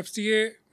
FCA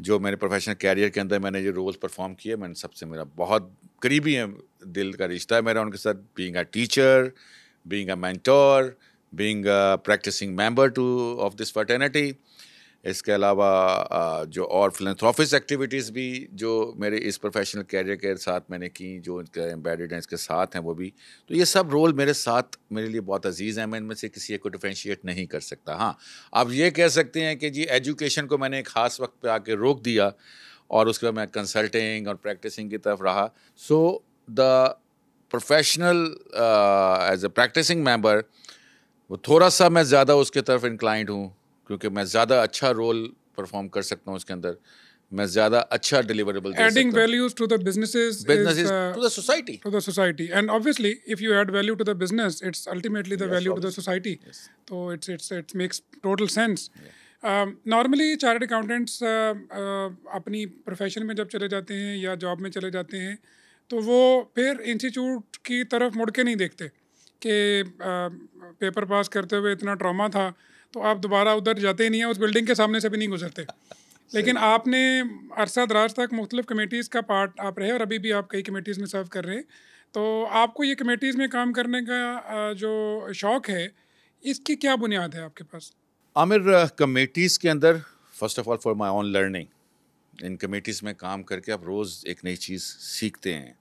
جو میں نے پروفیشنل کیریئر کے اندر میں نے جو رولز پرفارم کیے، میں نے سب سے میرا بہت قریبی ہے، دل کا رشتہ ہے میرا ان کے ساتھ. Being a teacher, being a mentor, being a practising member of this fraternity. اس کے علاوہ جو اور فلانتھروپس ایکٹیویٹیز بھی جو میرے اس پروفیشنل کیریئر کے ساتھ میں نے کی، جو ان کے امبیڈڈ ہیں اس کے ساتھ ہیں وہ بھی. تو یہ سب رول میرے ساتھ میرے لیے بہت عزیز ہیں. میں ان میں سے کسی ایک کو ڈیفرینشیٹ نہیں کر سکتا. ہاں، آپ یہ کہہ سکتے ہیں کہ جی ایجوکیشن کو میں نے ایک خاص وقت پہ آ کے روک دیا اور اس کے بعد میں کنسلٹنگ اور پریکٹسنگ کی طرف رہا. So the professional as a practising member وہ تھوڑا سا میں زیادہ اس کی طرف انکلائنڈ ہوں، کیونکہ میں زیادہ اچھا رول پرفارم کر سکتا ہوں اس کے اندر، میں زیادہ اچھا ڈیلیوریبل دے Adding سکتا ہوں. values to the businesses Business is is to the society. to the society, and obviously if you add value to the business, it's ultimately the Yes, value to the obviously. society. Yes. So it makes total sense. Normally chartered accountants اپنی profession میں جب چلے جاتے ہیں یا job میں چلے جاتے ہیں تو وہ پھر انسٹیٹیوٹ کی طرف مڑ کے نہیں دیکھتے کہ پیپر پاس کرتے ہوئے اتنا ٹراما تھا تو آپ دوبارہ ادھر جاتے ہی نہیں ہیں، اس بلڈنگ کے سامنے سے بھی نہیں گزرتے. لیکن آپ نے عرصہ دراز تک مختلف کمیٹیز کا پارٹ آپ رہے اور ابھی بھی آپ کئی کمیٹیز میں سرو کر رہے ہیں. تو آپ کو یہ کمیٹیز میں کام کرنے کا جو شوق ہے اس کی کیا بنیاد ہے آپ کے پاس؟ عامر، کمیٹیز کے اندر first of all for my own learning, ان کمیٹیز میں کام کر کے آپ روز ایک نئی چیز سیکھتے ہیں.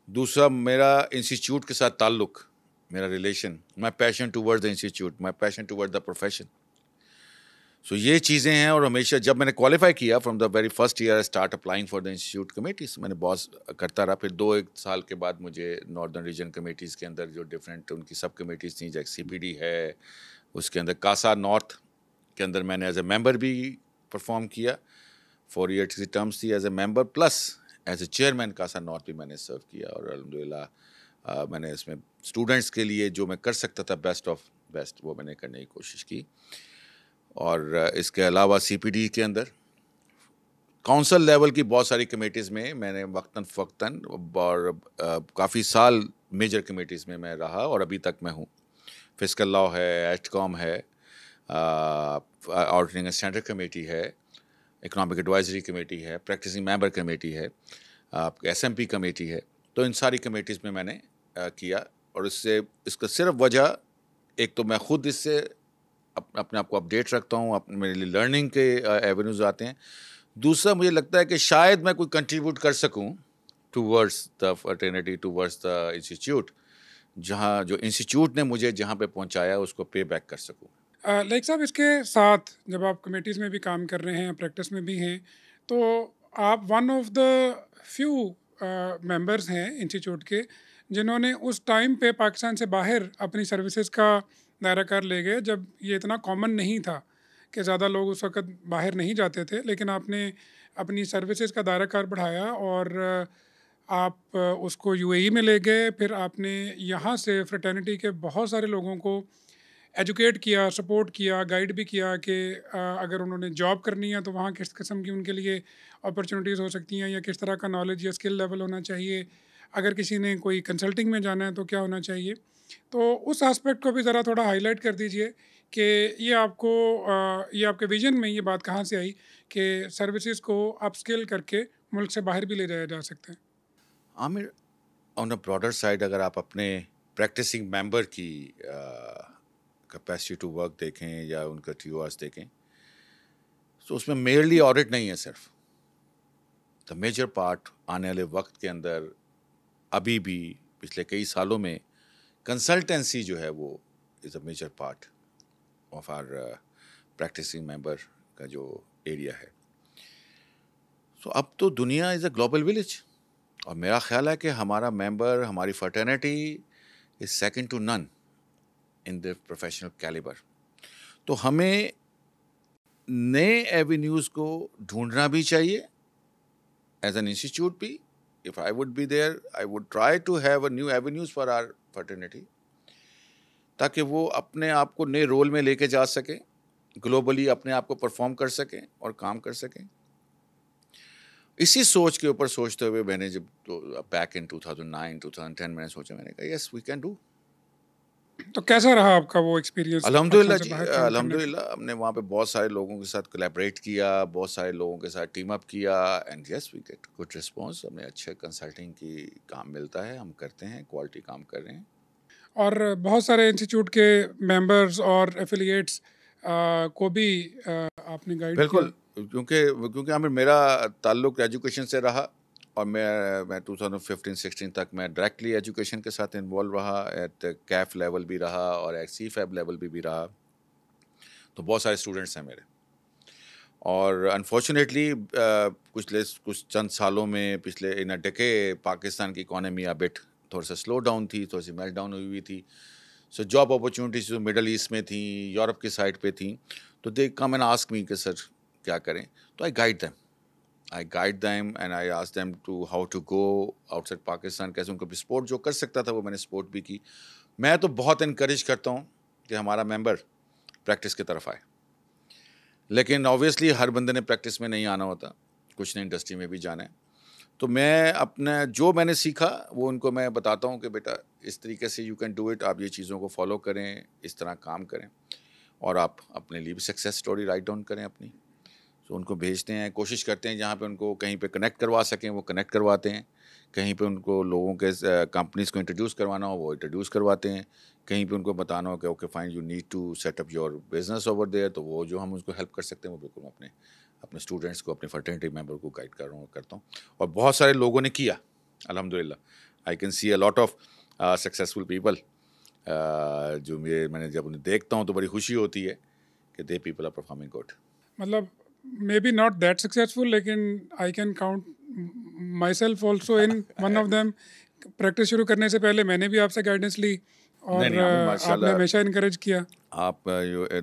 دوسرا، میرا انسٹیٹیوٹ کے ساتھ تعلق، میرا relation, my passion toward the institute, my passion toward the profession. So یہ چیزیں ہیں. اور ہمیشہ جب میں نے کوالیفائی کیا from the very first year, start applying for the institute committees, میں نے بہت کرتا رہا. پھر 2-1 سال کے بعد مجھے ناردرن ریجن کمیٹیز کے اندر جو ڈفرینٹ ان کی سب کمیٹیز تھیں، جیسے سی پی ڈی ہے، اس کے اندر کاسا نارتھ کے اندر میں نے ایز اے ممبر بھی پرفارم کیا. 4 ایئرس کی ٹرمس تھی as a member, plus as a chairman کاسا نارتھ بھی میں نے سرو کیا. اور الحمدللہ میں نے اس میں اسٹوڈنٹس کے لیے جو میں کر سکتا تھا بیسٹ آف بیسٹ وہ میں نے کرنے کی کوشش کی. اور اس کے علاوہ سی پی ڈی کے اندر کونسل لیول کی بہت ساری کمیٹیز میں نے وقتاً فوقتاً اور کافی سال میجر کمیٹیز میں رہا اور ابھی تک میں ہوں. فسکل لا ہے، ایچ کام ہے، آڈیٹنگ اسٹینڈرڈ کمیٹی ہے، اکنامک ایڈوائزری کمیٹی ہے، پریکٹسنگ ممبر کمیٹی ہے، ایس ایم پی کمیٹی ہے. تو ان ساری کمیٹیز میں نے کیا. اور اس کا صرف وجہ ایک تو میں خود اس سے اپنے آپ کو اپڈیٹ رکھتا ہوں، میرے لیے لرننگ کے ایونیوز آتے ہیں. دوسرا، مجھے لگتا ہے کہ شاید میں کوئی کنٹریبیوٹ کر سکوں towards the fraternity, towards the institute, جہاں جو انسٹیٹیوٹ نے مجھے جہاں پہ پہنچایا اس کو پے بیک کر سکوں. لائک صاحب، اس کے ساتھ جب آپ کمیٹیز میں بھی کام کر رہے ہیں، پریکٹس میں بھی ہیں، تو آپ one of the few members ہیں انسٹیٹیوٹ کے جنہوں نے اس ٹائم پہ پاکستان سے باہر اپنی سروسز کا دائرہ کار لے گئے، جب یہ اتنا کامن نہیں تھا کہ زیادہ لوگ اس وقت باہر نہیں جاتے تھے. لیکن آپ نے اپنی سروسز کا دائرہ کار بڑھایا اور آپ اس کو یو اے ای میں لے گئے. پھر آپ نے یہاں سے فریٹرنیٹی کے بہت سارے لوگوں کو ایجوکیٹ کیا، سپورٹ کیا، گائیڈ بھی کیا کہ اگر انہوں نے جاب کرنی ہے تو وہاں کس قسم کی ان کے لیے اپرچونیٹیز ہو سکتی ہیں یا کس طرح کا نالج یا اسکل لیول ہونا چاہیے. اگر کسی نے کوئی کنسلٹنگ میں جانا ہے تو کیا ہونا چاہیے. تو اس آسپیکٹ کو بھی ذرا تھوڑا ہائی لائٹ کر دیجئے کہ یہ آپ کو یہ آپ کے ویژن میں یہ بات کہاں سے آئی کہ سروسز کو اپ اسکل کر کے ملک سے باہر بھی لے جایا جا سکتا ہے. عامر، آن اے براڈر سائڈ اگر آپ اپنے پریکٹسنگ ممبر کی کیپیسٹی ٹو ورک دیکھیں یا ان کا ٹی او آرس دیکھیں تو اس میں میئرلی آڈٹ نہیں ہے صرف. دا میجر پارٹ آنے والے وقت کے اندر ابھی بھی پچھلے کئی سالوں میں کنسلٹنسی جو ہے وہ is a major part of our practising member کا جو ایریا ہے. سو اب تو دنیا از اے گلوبل ولیج اور میرا خیال ہے کہ ہمارا ممبر، ہماری فرٹرنیٹی از سیکنڈ ٹو نن ان دا پروفیشنل کیلیبر. تو ہمیں نئے ایونیوز کو ڈھونڈنا بھی چاہیے ایز این انسٹیٹیوٹ بھی. If I would be there, I would try to have a new avenues for our fraternity تاکہ وہ اپنے آپ کو نئے رول میں لے کے جا سکیں، گلوبلی اپنے آپ کو پرفارم کر سکیں اور کام کر سکیں. اسی سوچ کے اوپر سوچتے ہوئے میں نے جب بیک ان 2009 2010 میں نے سوچا، میں نے کہا یس وی کین ڈو. تو کیسا رہا آپ کا وہ ایکسپیرینس الحمدللہ سے جی، باہر کام کرنے کا؟ الحمدللہ ہم نے وہاں پہ بہت سارے لوگوں کے ساتھ کولیبریٹ کیا، بہت سارے لوگوں کے ساتھ ٹیم اپ کیا، and yes we get good response. ہمیں اچھے کنسلٹنگ کی کام ملتا ہے، ہم کرتے ہیں، کوالٹی کام کر رہے ہیں. اور بہت سارے انسٹیٹیوٹ کے ممبرز اور ایفیلیٹس کو بھی آپ نے گائیڈ کیا. بالکل، کیونکہ ہمیں میرا تعلق ایجوکیشن سے رہا، اور میں 2015-16 تک میں ڈائریکٹلی ایجوکیشن کے ساتھ انوالو رہا، ایٹ کیف لیول بھی رہا اور ایٹ سی فیب لیول بھی رہا. تو بہت سارے اسٹوڈنٹس ہیں میرے، اور انفارچونیٹلی کچھ چند سالوں میں پچھلے ان ڈیکے پاکستان کی اکانومی بٹ تھوڑا سا سلو ڈاؤن تھی، تھوڑی سی میلٹ ڈاؤن ہوئی تھی. سو جاب اپرچونیٹیز جو مڈل ایسٹ میں تھیں، یورپ کی سائڈ پہ تھیں، تو دے کم اینڈ آسک می کہ سر کیا کریں. تو I guide them and I ask them to how to go outside Pakistan, کیسے ان کو بھی سپورٹ جو کر سکتا تھا وہ میں نے سپورٹ بھی کی. میں تو بہت انکریج کرتا ہوں کہ ہمارا ممبر پریکٹس کی طرف آئے، لیکن آبویسلی ہر بندے نے پریکٹس میں نہیں آنا ہوتا، کچھ نے انڈسٹری میں بھی جانا ہے. تو میں اپنا جو میں نے سیکھا وہ ان کو میں بتاتا ہوں کہ بیٹا اس طریقے سے یو کین ڈو اٹ، آپ یہ چیزوں کو فالو کریں، اس طرح کام کریں، اور آپ اپنے لیے بھی سکسیس اسٹوری رائٹ ڈاؤن کریں اپنی. تو ان کو بھیجتے ہیں، کوشش کرتے ہیں جہاں پہ ان کو کہیں پہ کنیکٹ کروا سکیں وہ کنیکٹ کرواتے ہیں، کہیں پہ ان کو لوگوں کے کمپنیز کو انٹروڈیوس کروانا ہو وہ انٹروڈیوس کرواتے ہیں، کہیں پہ ان کو بتانا ہو کہ okay fine you need to set up your business over there, تو وہ جو ہم اس کو ہیلپ کر سکتے ہیں وہ بالکل اپنے اسٹوڈنٹس کو، اپنے فرٹرنیٹی ممبر کو گائڈ کرتا ہوں. اور بہت سارے لوگوں نے کیا الحمدللہ. I can see a lot of successful people, جو میں نے جب انہیں دیکھتا ہوں تو بڑی خوشی ہوتی ہے کہ they people are performing good. مطلب may be not that successful, لیکن I can count myself also in one of them. Practice شروع کرنے سے پہلے میں نے بھی آپ سے گائیڈنس لی، اور نہیں عامر ماشاء آپ نے اللہ، ہمیشہ انکریج کیا. آپ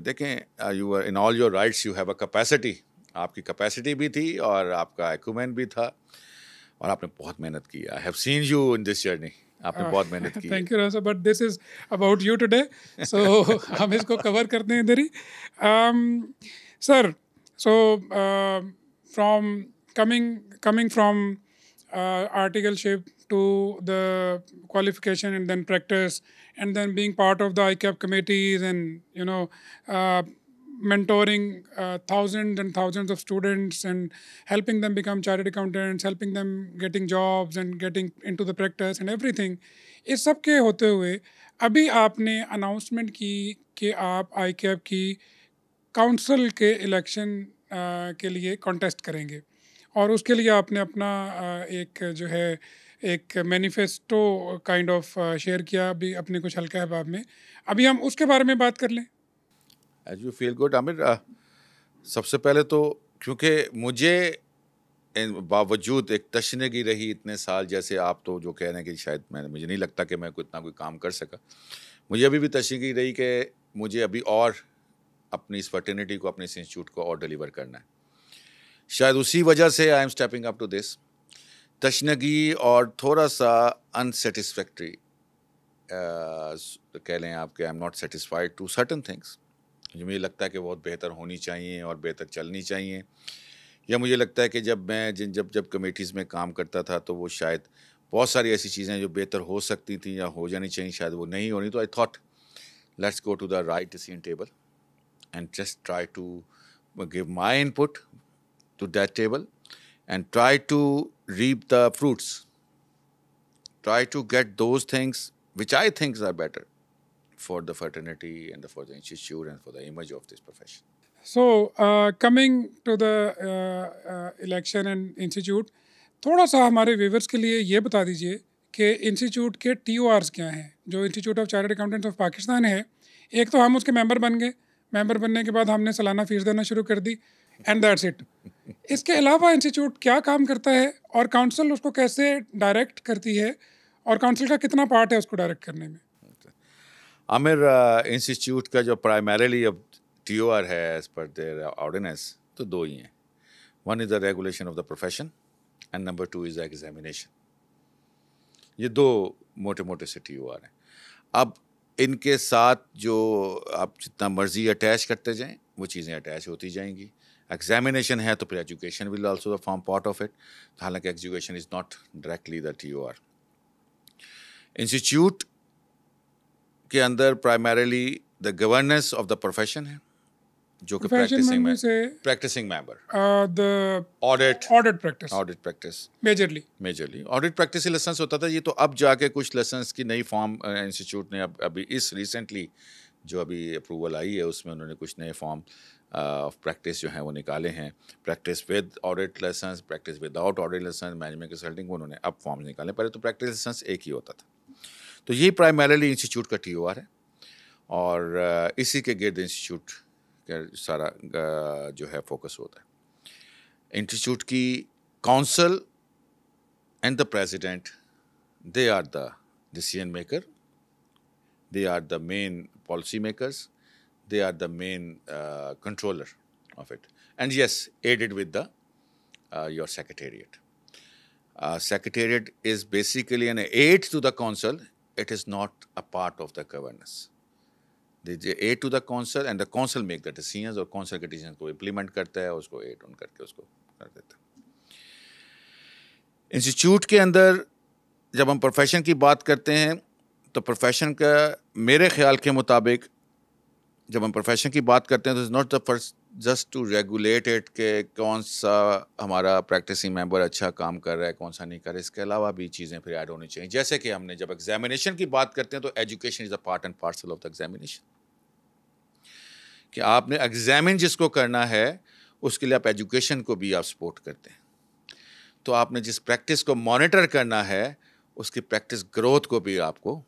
دیکھیں you in all your rights you have a capacity. آپ کی کیپیسٹی بھی تھی اور آپ کا ایکومنٹ بھی تھا، اور آپ نے بہت محنت کی. I have seen you in this journey, آپ نے بہت محنت کی ہے. Thank you Raja, but this is about you today, so ہم اس کو کور کرتے ہیں ادھر ہی. Sir, so from coming from articleship to the qualification and then practice, and then being part of the ICAP committees, and mentoring thousands and thousands of students and helping them become chartered accountants, helping them getting jobs and getting into the practice and everything. اس سب کے ہوتے ہوئے ابھی آپ نے announcement کی کہ آپ I keep کی کاؤنسل کے الیکشن کے لیے کانٹیسٹ کریں گے، اور اس کے لیے آپ نے اپنا ایک جو ہے ایک مینیفیسٹو کائنڈ آف شیئر کیا ابھی اپنے کچھ حلقہ احباب میں. ابھی ہم اس کے بارے میں بات کر لیں. ایز یو فیل گڈ عامر. سب سے پہلے تو کیونکہ مجھے باوجود ایک تشنگی رہی اتنے سال، جیسے آپ تو جو کہہ رہے ہیں کہ شاید مجھے نہیں لگتا کہ میں اتنا کوئی کام کر سکا، مجھے ابھی بھی تشنگی رہی کہ مجھے ابھی اور اپنی اس فرٹرنیٹی کو، اپنے اس انسٹیٹیوٹ کو اور ڈیلیور کرنا ہے. شاید اسی وجہ سے I am stepping up to this. تشنگی اور تھوڑا سا انسیٹسفیکٹری کہہ لیں آپ کہ I am not satisfied to certain things. مجھے لگتا ہے کہ بہت بہتر ہونی چاہیے اور بہتر چلنی چاہیے، یا مجھے لگتا ہے کہ جب کمیٹیز میں کام کرتا تھا تو وہ شاید بہت ساری ایسی چیزیں جو بہتر ہو سکتی تھیں یا ہو جانی چاہیے، شاید وہ نہیں ہونی. تو I thought let's go to the right decision table and just try to give my input to that table and try to reap the fruits, try to get those things which I think are better for the fraternity and for the institute and for the image of this profession. So coming to the election and institute, تھوڑا سا ہمارے viewers کے لیے یہ بتا دیجیے کہ institute کے ٹی او آرس کیا ہیں. جو institute of chartered accountants of Pakistan ہے، ایک تو ہم اس کے ممبر بن گئے، ممبر بننے کے بعد ہم نے سالانہ فیس دینا شروع کر دی، اینڈ دیٹس اٹ. اس کے علاوہ انسٹیٹیوٹ کیا کام کرتا ہے، اور کاؤنسل اس کو کیسے ڈائریکٹ کرتی ہے، اور کاؤنسل کا کتنا پارٹ ہے اس کو ڈائریکٹ کرنے میں؟ عامر، انسٹیٹیوٹ کا جو پرائمریلی اب ٹی او آر ہے ایز پر دیئر آرڈیننس تو دو ہی ہیں. One is the regulation of the profession and number two is the examination. یہ دو موٹے موٹے سے ٹی او آر ہیں. اب ان کے ساتھ جو آپ جتنا مرضی اٹیچ کرتے جائیں وہ چیزیں اٹیچ ہوتی جائیں گی. ایگزامینیشن ہے تو پھر education will also form part of it, حالانکہ education is not directly the T O R. Institute کے اندر primarily the governance of the profession ہے جو کہ practising member audit practice majorly audit practice licence ہوتا تھا. یہ تو اب جا کے کچھ لیسنس کی نئی فارم انسٹیٹیوٹ نے ابھی اس ریسنٹلی جو ابھی اپروول آئی ہے اس میں انہوں نے کچھ نئے فارم آف پریکٹس جو ہیں وہ نکالے ہیں. Practice with audit lessons, practice with out audit lessons, management consulting, انہوں نے اب فارمز نکالے. پہلے تو پریکٹس لیسنس ایک ہی ہوتا تھا. تو یہ پرائمریلی انسٹیٹیوٹ کا TOR ہے اور اسی کے گرد انسٹیٹیوٹ کا سارا جو ہے فوکس ہوتا ہے. انسٹیٹیوٹ کی council and the president, they are the decision maker, they are the main policy makers, they are the main controller of it, and yes, aided with the your secretariat. Secretariat is basically an aid to the council. It is not a part of the governance. They aid to the council and the council make the decisions اور council کے decisions کو implement کرتا ہے, اس کو aid on کر کے اس کو کر دیتا ہے. انسٹیٹیوٹ کے اندر جب ہم پروفیشن کی بات کرتے ہیں تو پروفیشن کا میرے خیال کے مطابق جب ہم پروفیشن کی بات کرتے ہیں تو not the first just to regulate it کہ کون سا ہمارا پریکٹسنگ ممبر اچھا کام کر رہا ہے کون سا نہیں کر رہا ہے. اس کے علاوہ بھی چیزیں پھر ایڈ ہونی چاہیے. جیسے کہ ہم نے جب ایگزامینیشن کی بات کرتے ہیں تو education is a part and parcel of the examination, کہ آپ نے ایگزامن جس کو کرنا ہے اس کے لیے آپ ایجوکیشن کو بھی آپ سپورٹ کرتے ہیں. تو آپ نے جس پریکٹس کو مانیٹر کرنا ہے اس کی پریکٹس گروتھ کو بھی آپ کو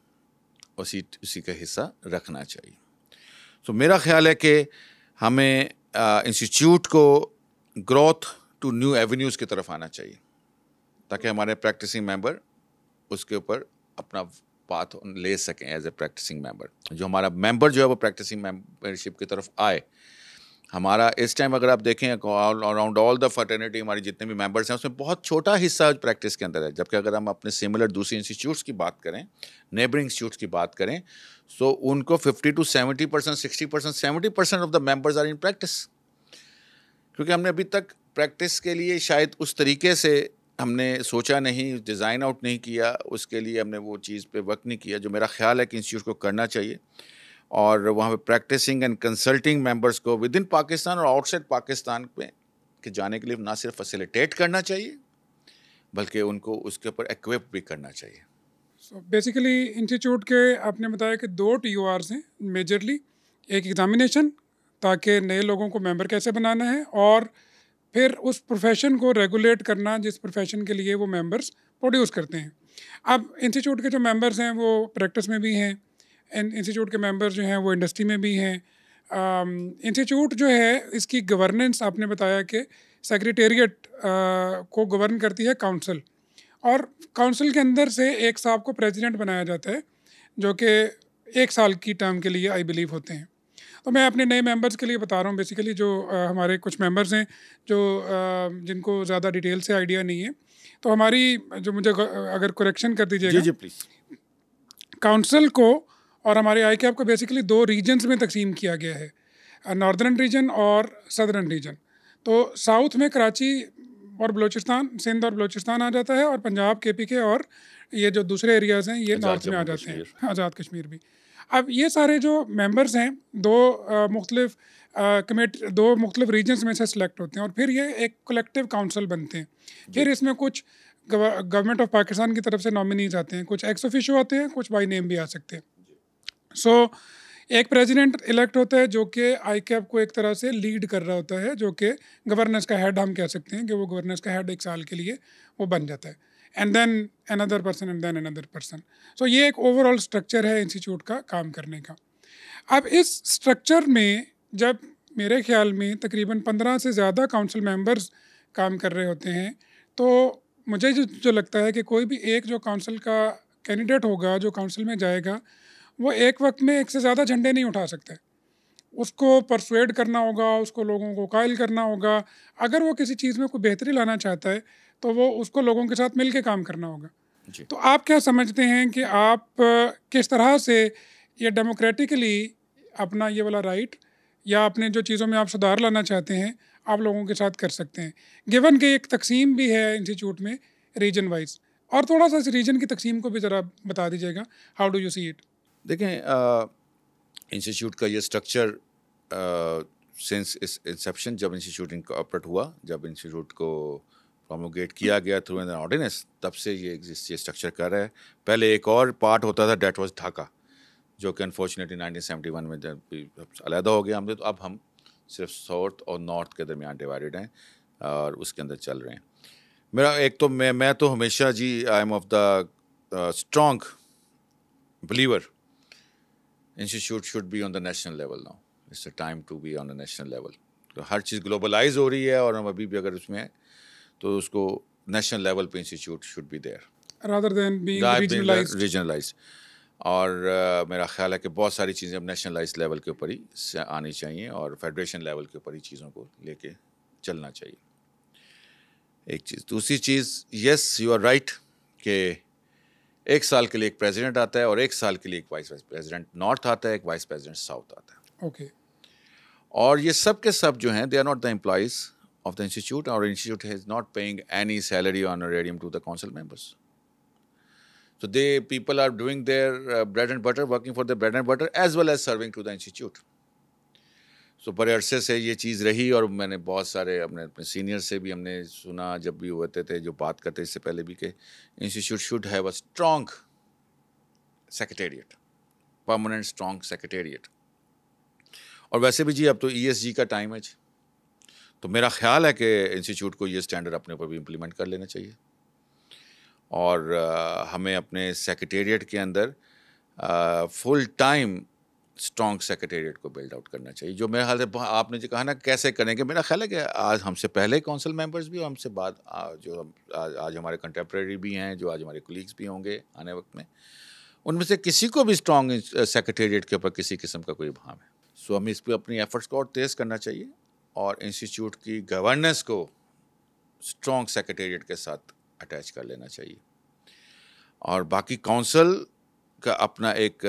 اسی کا حصہ رکھنا چاہیے. تو میرا خیال ہے کہ ہمیں انسٹیٹیوٹ کو گروتھ ٹو نیو ایونیوز کی طرف آنا چاہیے تاکہ ہمارے پریکٹسنگ ممبر اس کے اوپر اپنا پاتھ لے سکیں ایز اے پریکٹسنگ ممبر. جو ہمارا ممبر جو ہے وہ پریکٹسنگ ممبرشپ کی طرف آئے. ہمارا اس ٹائم اگر آپ دیکھیں اراؤنڈ آل دا فرٹرنیٹی ہماری جتنے بھی ممبرس ہیں اس میں بہت چھوٹا حصہ پریکٹس کے اندر ہے. جبکہ اگر ہم اپنے سملر دوسری انسٹیٹیوٹس کی بات کریں, نیبرنگ انسٹیٹیوٹس کی بات کریں, سو ان کو 50 to 70%, 60%, 70% of the members are in practice. کیونکہ ہم نے ابھی تک پریکٹس کے لیے شاید اس طریقے سے ہم نے سوچا نہیں, ڈیزائن آؤٹ نہیں کیا, اس کے لیے ہم نے وہ چیز پہ ورک نہیں کیا جو میرا خیال ہے کہ انسٹیٹیوٹ کو کرنا چاہیے. اور وہاں پہ پریکٹسنگ اینڈ کنسلٹنگ ممبرس کو ود ان پاکستان اور آؤٹ سائڈ پاکستان پہ کہ جانے کے لیے نہ صرف فیسیلیٹیٹ کرنا چاہیے بلکہ ان کو اس کے اوپر ایکوپ بھی کرنا چاہیے. سو بیسیکلی انسٹیٹیوٹ کے آپ نے بتایا کہ 2 TORs ہیں میجرلی. ایک ایگزامینیشن تاکہ نئے لوگوں کو ممبر کیسے بنانا ہے, اور پھر اس پروفیشن کو ریگولیٹ کرنا جس پروفیشن کے لیے وہ ممبرس پروڈیوس کرتے ہیں. اب انسٹیٹیوٹ کے جو ممبرس ہیں وہ پریکٹس میں بھی ہیں, انسٹیٹیوٹ کے ممبر جو ہیں وہ انڈسٹری میں بھی ہیں. انسٹیٹیوٹ جو ہے اس کی گورننس آپ نے بتایا کہ سیکریٹریٹ کو گورن کرتی ہے کاؤنسل, اور کاؤنسل کے اندر سے ایک صاحب کو پریزیڈنٹ بنایا جاتا ہے جو کہ 1 سال کی ٹرم کے لیے آئی بلیو ہوتے ہیں. تو میں اپنے نئے ممبرس کے لیے بتا رہا ہوں بیسیکلی جو ہمارے کچھ ممبرس ہیں جو جن کو زیادہ ڈیٹیل سے آئیڈیا نہیں ہے, تو ہماری جو مجھے اگر کریکشن کر دیجیے گا, جی پلیز. کاؤنسل کو اور ہمارے آئی کیپ کو بیسیکلی 2 ریجنز میں تقسیم کیا گیا ہے, ناردرن ریجن اور صدرن ریجن. تو ساؤتھ میں کراچی اور بلوچستان, سندھ اور بلوچستان آ جاتا ہے, اور پنجاب KPK اور یہ جو دوسرے ایریاز ہیں یہ نارتھ میں آ جاتے ہیں, آزاد کشمیر بھی. اب یہ سارے جو ممبرز ہیں 2 مختلف ریجنز میں سے سلیکٹ ہوتے ہیں, اور پھر یہ ایک کلیکٹیو کاؤنسل بنتے ہیں. پھر اس میں کچھ گورنمنٹ آف پاکستان کی طرف سے نامنیز آتے ہیں, کچھ ایکس آفیشو آتے ہیں, کچھ بائی نیم بھی آ سکتے ہیں. سو ایک پریزیڈنٹ الیکٹ ہوتا ہے جو کہ آئی کیپ کو ایک طرح سے لیڈ کر رہا ہوتا ہے, جو کہ گورننس کا ہیڈ ہم کہہ سکتے ہیں کہ وہ گورننس کا ہیڈ 1 سال کے لیے وہ بن جاتا ہے. And then another person and then another person. So یہ ایک اوور آل اسٹرکچر ہے انسٹیٹیوٹ کا کام کرنے کا. اب اس اسٹرکچر میں جب میرے خیال میں تقریباً 15 سے زیادہ کاؤنسل ممبرز کام کر رہے ہوتے ہیں, تو مجھے جو لگتا ہے کہ کوئی بھی ایک جو کاؤنسل کا کینڈیڈیٹ ہوگا جو کاؤنسل میں جائے گا وہ ایک وقت میں 1 سے زیادہ جھنڈے نہیں اٹھا سکتے. اس کو پرسویڈ کرنا ہوگا, اس کو لوگوں کو قائل کرنا ہوگا. اگر وہ کسی چیز میں کوئی بہتری لانا چاہتا ہے تو وہ اس کو لوگوں کے ساتھ مل کے کام کرنا ہوگا. تو آپ کیا سمجھتے ہیں کہ آپ کس طرح سے یہ ڈیموکریٹکلی اپنا یہ والا رائٹ یا اپنے جو چیزوں میں آپ سدھار لانا چاہتے ہیں آپ لوگوں کے ساتھ کر سکتے ہیں, گیون کہ ایک تقسیم بھی ہے انسٹیٹیوٹ میں ریجن وائز؟ اور تھوڑا سا اس ریجن کی تقسیم کو بھی ذرا بتا دیجیے گا, how do you see it? دیکھیں انسٹیٹیوٹ کا یہ اسٹرکچر سنس انسیپشن، جب انسٹیٹیوٹ انکارپوریٹ ہوا، جب انسٹیٹیوٹ کو پروموگیٹ کیا گیا تھرو این آرڈیننس، تب سے یہ اسٹرکچر کر رہا ہے. پہلے ایک اور پارٹ ہوتا تھا، دیٹ واز ڈھاکہ، جو کہ انفارچونیٹلی 1971 میں جب علیحدہ ہو گیا ہم سے، تو اب ہم صرف ساؤتھ اور نارتھ کے درمیان ڈیوائڈیڈ ہیں اور اس کے اندر چل رہے ہیں. میرا ایک تو میں تو ہمیشہ جی I am of the strong believer institute should be on the national level. Now it's a time to be on the national level. ہر چیز گلوبلائز ہو رہی ہے اور ہم ابھی بھی اگر اس میں ہیں تو اس کو نیشنل لیول پہ institute should be there rather than being regionalized. Regionalize. اور میرا خیال ہے کہ بہت ساری چیزیں اب نیشنلائز لیول کے اوپر ہی آنی چاہیے اور فیڈریشن لیول کے اوپر ہی چیزوں کو لے کے چلنا چاہیے. ایک چیز. دوسری چیز، یس یو آر رائٹ کہ ایک سال کے لیے ایک پریزیڈنٹ آتا ہے اور ایک سال کے لیے ایک وائس پریزیڈنٹ نارتھ آتا ہے، ایک وائس پریزیڈنٹ ساؤتھ آتا ہے. Okay. اور یہ سب کے سب جو ہیں they are not the employees of the institute. اور institute has not paying any salary honorarium to the council members. So people are doing their bread and butter, working for their bread and butter as well as serving to the institute. So بڑے عرصے سے یہ چیز رہی اور میں نے بہت سارے اپنے سینئر سے بھی ہم نے سنا جب بھی ہوتے تھے جو بات کرتے اس سے پہلے بھی کہ institute should have a strong secretariat, permanent strong secretariat. اور ویسے بھی جی اب تو ESG کا ٹائم ہے جی، تو میرا خیال ہے کہ انسٹیٹیوٹ کو یہ اسٹینڈرڈ اپنے اوپر بھی امپلیمنٹ کر لینا چاہیے اور ہمیں اپنے سیکریٹریٹ کے اندر فل ٹائم اسٹرانگ سیکریٹریٹ کو بلڈ آؤٹ کرنا چاہیے. جو میرے خیال سے آپ نے جو کہا نا کیسے کریں گے، میرا خیال ہے کہ آج ہم سے پہلے کونسل ممبرس بھی اور ہم سے بعد جو آج ہمارے کنٹمپریری بھی ہیں، جو آج ہمارے کولیگس بھی ہوں گے آنے وقت میں، ان میں سے کسی کو بھی اسٹرانگ سیکریٹریٹ کے اوپر کسی قسم کا کوئی ابہام ہے. سو ہمیں اس پہ اپنی ایفرٹس کو اور تیز کرنا چاہیے اور انسٹیٹیوٹ کی گورننس کو اسٹرانگ سیکریٹریٹ کے ساتھ اٹیچ کر لینا چاہیے. اور باقی کونسل کا اپنا ایک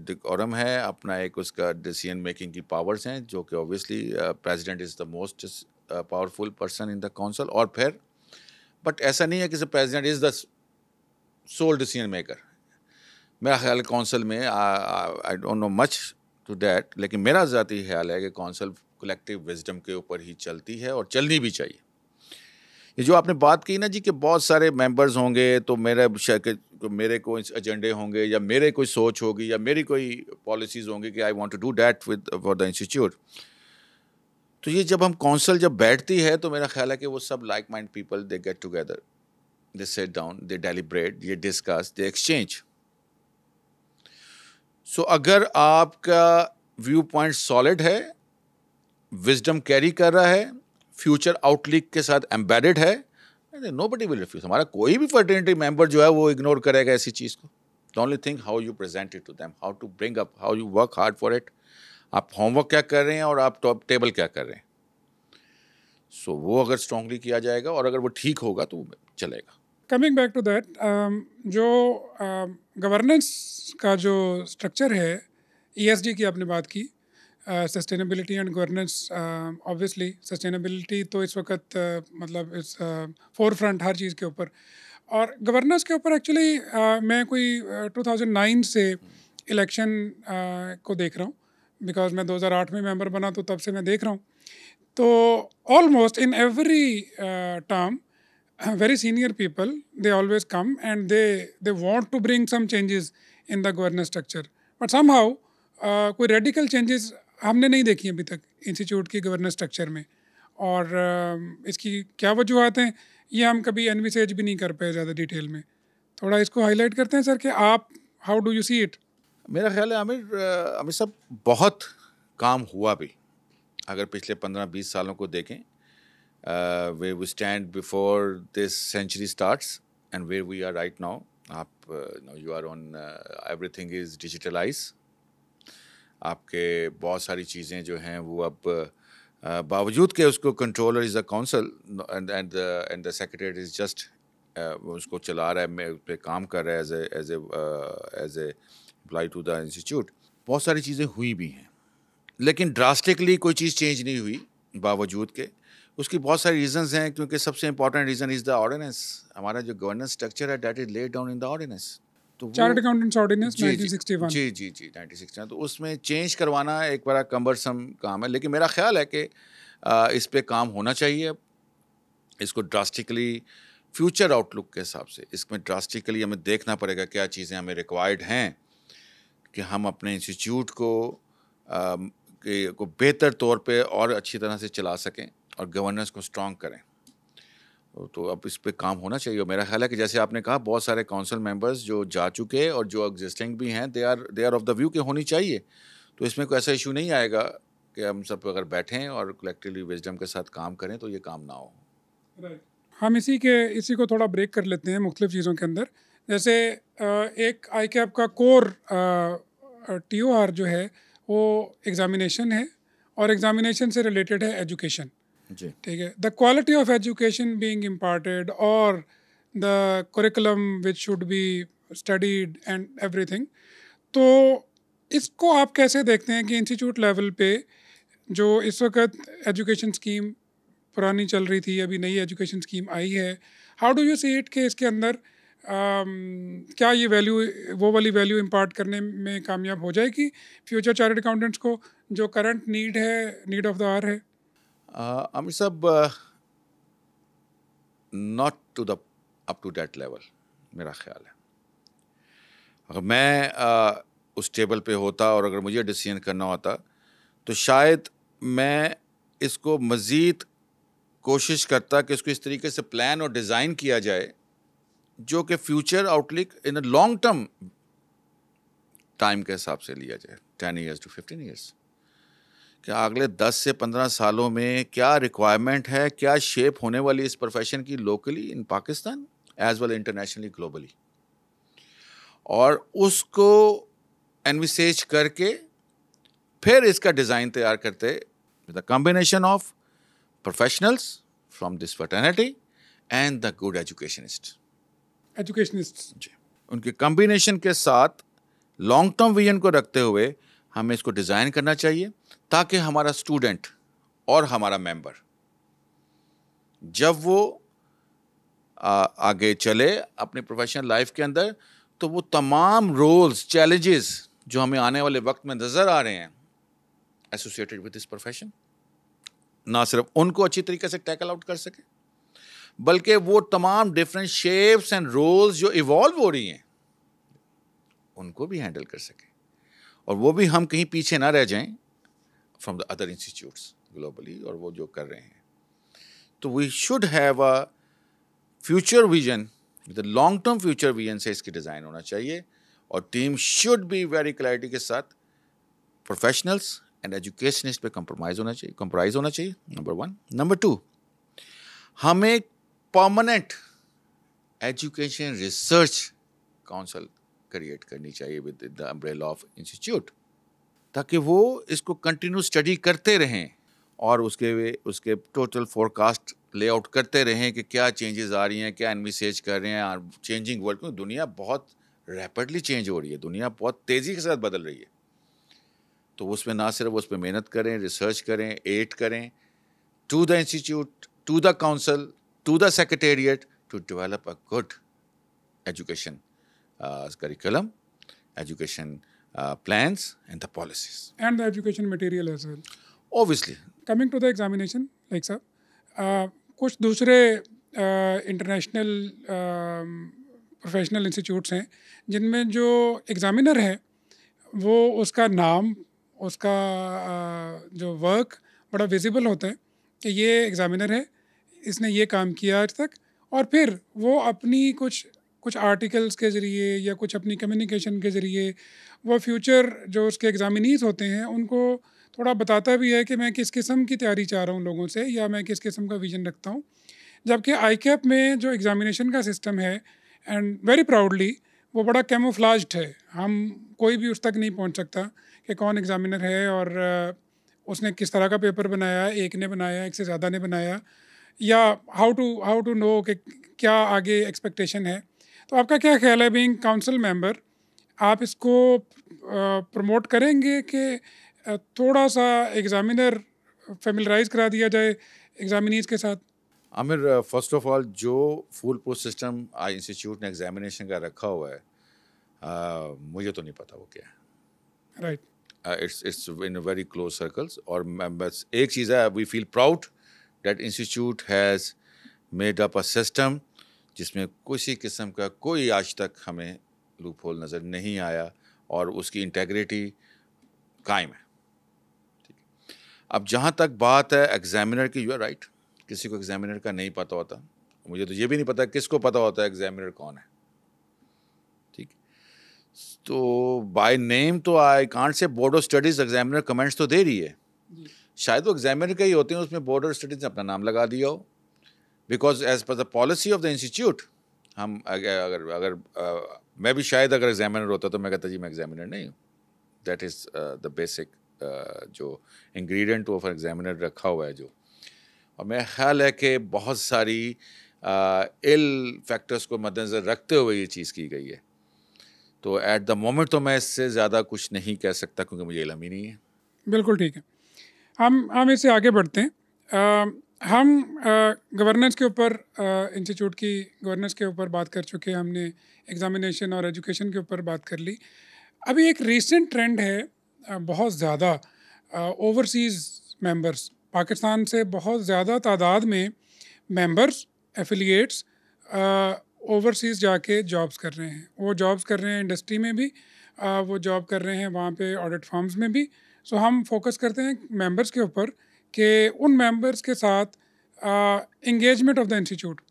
ڈیکورم ہے، اپنا ایک اس کا ڈیسیژن میکنگ کی پاورز ہیں، جو کہ obviously president is the most powerful person in the council. اور پھر بٹ ایسا نہیں ہے کہ president is the sole decision maker. میرا خیال کونسل میں I don't know much to that, لیکن میرا ذاتی خیال ہے کہ کونسل کلیکٹیو وزڈم کے اوپر ہی چلتی ہے اور چلنی بھی چاہیے. یہ جو آپ نے بات کی نا جی کہ بہت سارے ممبرز ہوں گے تو میرے کوئی ایجنڈے ہوں گے یا میرے کوئی سوچ ہوگی یا میری کوئی پالیسیز ہوں گی کہ I want to do that for the institute. تو یہ جب ہم کونسل جب بیٹھتی ہے تو میرا خیال ہے کہ وہ سب like mind people, they get together, they sit down, they deliberate, یہ ڈسکس، دے ایکسچینج. سو اگر آپ کا ویو پوائنٹ سالڈ ہے، وزڈم کیری کر رہا ہے، فیوچر آؤٹ لک کے ساتھ ایمبیڈڈ ہے، نو بڈی ول ریفیوز. ہمارا کوئی بھی فرٹرنیٹی ممبر جو ہے وہ اگنور کرے گا ایسی چیز کو. The only thing how you present it to them, how to bring up, how you work hard for it. آپ ہوم ورک کیا کر رہے ہیں اور آپ ٹاپ ٹیبل کیا کر رہے ہیں. سو وہ اگر اسٹرانگلی کیا جائے گا اور اگر وہ ٹھیک ہوگا تو چلے گا. کمنگ بیک ٹو دیٹ، جو گورننس کا جو اسٹرکچر ہے، ESG کی آپ نے بات کی، sustainability and governance. Obviously sustainability تو اس وقت مطلب اس فور فرنٹ ہر چیز کے اوپر، اور گورننس کے اوپر ایکچولی میں کوئی 2009 سے الیکشن کو دیکھ رہا ہوں، بیکاز میں 2008 میں ممبر بنا تو تب سے میں دیکھ رہا ہوں. تو almost in every term very senior people, they always come and they want to bring some changes in the governance structure, but somehow کوئی radical changes ہم نے نہیں دیکھی ابھی تک انسٹیٹیوٹ کی گورننس اسٹرکچر میں. اور اس کی کیا وجوہات ہیں یہ ہم کبھی انویسیج بھی نہیں کر پائے زیادہ ڈیٹیل میں. تھوڑا اس کو ہائی لائٹ کرتے ہیں سر کہ آپ how do you see it. میرا خیال ہے عامر صاحب بہت کام ہوا بھی. اگر پچھلے 15-20 سالوں کو دیکھیں where we stand before this century starts and where we are right now. You are on everything is digitalized. آپ کے بہت ساری چیزیں جو ہیں وہ اب باوجود کہ اس کو controller is a council and the secretariat is just اس کو چلا رہا ہے، اس پہ کام کر رہا ہے as a employee to the institute. بہت ساری چیزیں ہوئی بھی ہیں لیکن ڈراسٹکلی کوئی چیز چینج نہیں ہوئی باوجود کہ. اس کی بہت ساری ریزنز ہیں کیونکہ سب سے important reason is the ordinance. ہمارا جو گورننس اسٹرکچر ہے that is laid down in the ordinance. تو چارٹرڈ اکاؤنٹنٹس آرڈیننس جی 1961. جی جی جی 1961. تو اس میں چینج کروانا ایک بڑا کمبرسم کام ہے، لیکن میرا خیال ہے کہ اس پہ کام ہونا چاہیے. اس کو ڈراسٹکلی فیوچر آؤٹ لک کے حساب سے اس میں ڈراسٹکلی ہمیں دیکھنا پڑے گا کیا چیزیں ہمیں ریکوائرڈ ہیں کہ ہم اپنے انسٹیٹیوٹ کو بہتر طور پہ اور اچھی طرح سے چلا سکیں اور گورننس کو اسٹرانگ کریں. تو اب اس پہ کام ہونا چاہیے. اور میرا خیال ہے کہ جیسے آپ نے کہا بہت سارے کونسل ممبرز جو جا چکے اور جو ایگزسٹنگ بھی ہیں they are of the view کہ ہونی چاہیے. تو اس میں کوئی ایسا ایشو نہیں آئے گا کہ ہم سب اگر بیٹھیں اور کلیکٹیولی وزڈم کے ساتھ کام کریں تو یہ کام نہ ہو. ہم اسی کو تھوڑا بریک کر لیتے ہیں مختلف چیزوں کے اندر. جیسے ایک آئی کیپ کا کور ٹی او آر جو ہے وہ ایگزامینیشن ہے اور ایگزامینیشن سے ریلیٹڈ ہے ایجوکیشن. جی ٹھیک ہے. The quality of education being imparted اور the curriculum which should be studied and everything. تو اس کو آپ کیسے دیکھتے ہیں کہ انسٹیٹیوٹ لیول پہ جو اس وقت ایجوکیشن اسکیم پرانی چل رہی تھی ابھی نئی ایجوکیشن اسکیم آئی ہے، how do you see it کہ اس کے اندر کیا یہ ویلیو وہ والی ویلیو امپارٹ کرنے میں کامیاب ہو جائے گی فیوچر چارٹرڈ اکاؤنٹنٹس کو جو current need of the hour ہے؟ Aamir sahab not to the up to that level میرا خیال ہے. اگر میں اس ٹیبل پہ ہوتا اور اگر مجھے ڈیسیژن کرنا ہوتا تو شاید میں اس کو مزید کوشش کرتا کہ اس کو اس طریقے سے پلان اور ڈیزائن کیا جائے جو کہ future outlook in a long term time کے حساب سے لیا جائے 10 ایئرس ٹو 15 ایئرس کہ اگلے 10 سے 15 سالوں میں کیا ریکوائرمنٹ ہے، کیا شیپ ہونے والی اس پروفیشن کی locally in Pakistan as well internationally globally, اور اس کو انویسیج کر کے پھر اس کا ڈیزائن تیار کرتے with a combination of professionals from this fraternity and the good educationist. جی ان کے کمبینیشن کے ساتھ لانگ ٹرم ویژن کو رکھتے ہوئے ہمیں اس کو ڈیزائن کرنا چاہیے تاکہ ہمارا اسٹوڈنٹ اور ہمارا ممبر جب وہ آگے چلے اپنی پروفیشنل لائف کے اندر تو وہ تمام رولز چیلنجز جو ہمیں آنے والے وقت میں نظر آ رہے ہیں ایسوسیٹڈ ود دس پروفیشن نہ صرف ان کو اچھی طریقے سے ٹیکل آؤٹ کر سکے بلکہ وہ تمام ڈفرینٹ شیپس اینڈ رولز جو ایوالو ہو رہی ہیں ان کو بھی ہینڈل کر سکے اور وہ بھی ہم کہیں پیچھے نہ رہ جائیں from the other institutes globally اور وہ جو کر رہے ہیں. تو we should have a future vision with long term future vision سے اس کی ڈیزائن ہونا چاہیے اور team should be very clarity کے ساتھ پروفیشنلس اینڈ ایجوکیشنسٹ پہ کمپرومائز ہونا چاہیے نمبر 1. نمبر 2 ہمیں permanent education research council create کرنی چاہیے with the umbrella of institute تاکہ وہ اس کو کنٹینیو اسٹڈی کرتے رہیں اور اس کے ٹوٹل فورکاسٹ لے آؤٹ کرتے رہیں کہ کیا چینجز آ رہی ہیں، کیا انویسیج کر رہے ہیں چینجنگ ورلڈ میں. دنیا بہت ریپڈلی چینج ہو رہی ہے، دنیا بہت تیزی کے ساتھ بدل رہی ہے. تو اس میں نہ صرف اس پہ محنت کریں، ریسرچ کریں، ایڈ کریں to the institute, to the council, to the secretariat to develop a good education curriculum, education plans and the policies. And the education material as well. Obviously. Coming to the examination, like صاحب کچھ دوسرے international professional institutes ہیں جن میں جو examiner ہے وہ اس کا نام، اس کا جو ورک بڑا ویزیبل ہوتا ہے کہ یہ ایگزامینر ہے، اس نے یہ کام کیا آج تک، اور پھر وہ اپنی کچھ آرٹیکلس کے ذریعے یا کچھ اپنی کمیونیکیشن کے ذریعے وہ فیوچر جو اس کے ایگزامینیز ہوتے ہیں ان کو تھوڑا بتاتا بھی ہے کہ میں کس قسم کی تیاری چاہ رہا ہوں لوگوں سے، یا میں کس قسم کا ویژن رکھتا ہوں. جبکہ آئی کیپ میں جو ایگزامینیشن کا سسٹم ہے اینڈ ویری پراؤڈلی وہ بڑا کیموفلاجڈ ہے. ہم کوئی بھی اس تک نہیں پہنچ سکتا کہ کون ایگزامینر ہے اور اس نے کس طرح کا پیپر بنایا، ایک نے بنایا، ایک سے زیادہ نے بنایا، یا ہاؤ ٹو نو کہ کیا آگے ایکسپیکٹیشن ہے. تو آپ کا کیا خیال ہے بینگ کاؤنسل ممبر، آپ اس کو پروموٹ کریں گے کہ تھوڑا سا ایگزامینر فیملرائز کرا دیا جائے ایگزامینیز کے ساتھ؟ عامر، فرسٹ آف آل جو فول پروف سسٹم انسٹیٹیوٹ نے ایگزامینیشن کا رکھا ہوا ہے مجھے تو نہیں پتا وہ کیا ہے. Right. It's in very close circles. اور بس ایک چیز ہے, we feel proud that institute has made up a system جس میں کسی قسم کا کوئی آج تک ہمیں لوپ ہول نظر نہیں آیا اور اس کی انٹیگریٹی قائم ہے. اب جہاں تک بات ہے ایگزامینر کی, یو آر رائٹ, کسی کو ایگزامینر کا نہیں پتہ ہوتا. مجھے تو یہ بھی نہیں پتا کس کو پتہ ہوتا ہے ایگزامینر کون ہے. ٹھیک, تو بائی نیم تو I can't say board of studies examiner comments تو دے رہی ہے, شاید وہ ایگزامینر کا ہی ہوتے ہیں, اس میں بورڈ آف اسٹڈیز نے اپنا نام لگا دیا ہو, because as per the policy of the institute. ہم اگر میں بھی شاید اگر ایگزامینر ہوتا تو میں کہتا جی میں ایگزامینر نہیں ہوں. دیٹ از دا بیسک جو انگریڈینٹ آف ایگزامینر رکھا ہوا ہے جو. اور میرا خیال ہے کہ بہت ساری فیکٹرس کو مد نظر رکھتے ہوئے یہ چیز کی گئی ہے. تو ایٹ دا مومنٹ تو میں اس سے زیادہ کچھ نہیں کہہ سکتا کیونکہ مجھے علم ہی نہیں ہے. بالکل ٹھیک ہے, ہم اس سے آگے بڑھتے ہیں. ہم گورننس کے اوپر, انسٹیٹیوٹ کی گورننس کے اوپر بات کر چکے, ہم نے ایگزامینیشن اور ایجوکیشن کے اوپر بات کر لی. ابھی ایک ریسنٹ ٹرینڈ ہے بہت زیادہ, اوورسیز ممبرس, پاکستان سے بہت زیادہ تعداد میں ممبرس ایفیلیٹس اوورسیز جا کے جابس کر رہے ہیں. وہ جابس کر رہے ہیں انڈسٹری میں بھی, وہ جاب کر رہے ہیں وہاں پہ آڈٹ فارمز میں بھی. سو ہم فوکس کرتے ہیں ممبرس کے اوپر کہ ان ممبرس کے ساتھ انگیجمنٹ آف دا انسٹیٹیوٹ,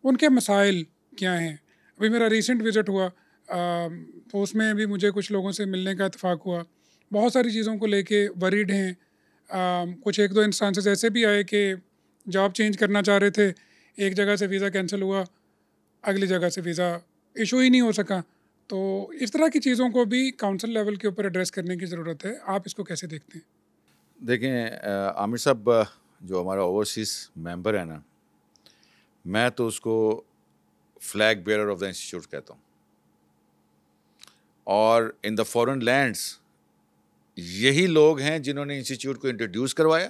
ان کے مسائل کیا ہیں. ابھی میرا ریسنٹ وزٹ ہوا تو اس میں بھی مجھے کچھ لوگوں سے ملنے کا اتفاق ہوا. بہت ساری چیزوں کو لے کے وریڈ ہیں. کچھ ایک دو انسٹانسز ایسے بھی آئے کہ جاب چینج کرنا چاہ رہے تھے, ایک جگہ سے ویزا کینسل ہوا, اگلی جگہ سے ویزا ایشو ہی نہیں ہو سکا. تو اس طرح کی چیزوں کو بھی کاؤنسل لیول کے اوپر ایڈریس کرنے کی ضرورت ہے. آپ اس کو کیسے دیکھتے ہیں؟ دیکھیں عامر صاحب, جو ہمارا اوورسیز ممبر ہے نا, میں تو اس کو flag bearer of the institute کہتا ہوں. اور ان دا فورن لینڈس یہی لوگ ہیں جنہوں نے انسٹیٹیوٹ کو انٹروڈیوس کروایا,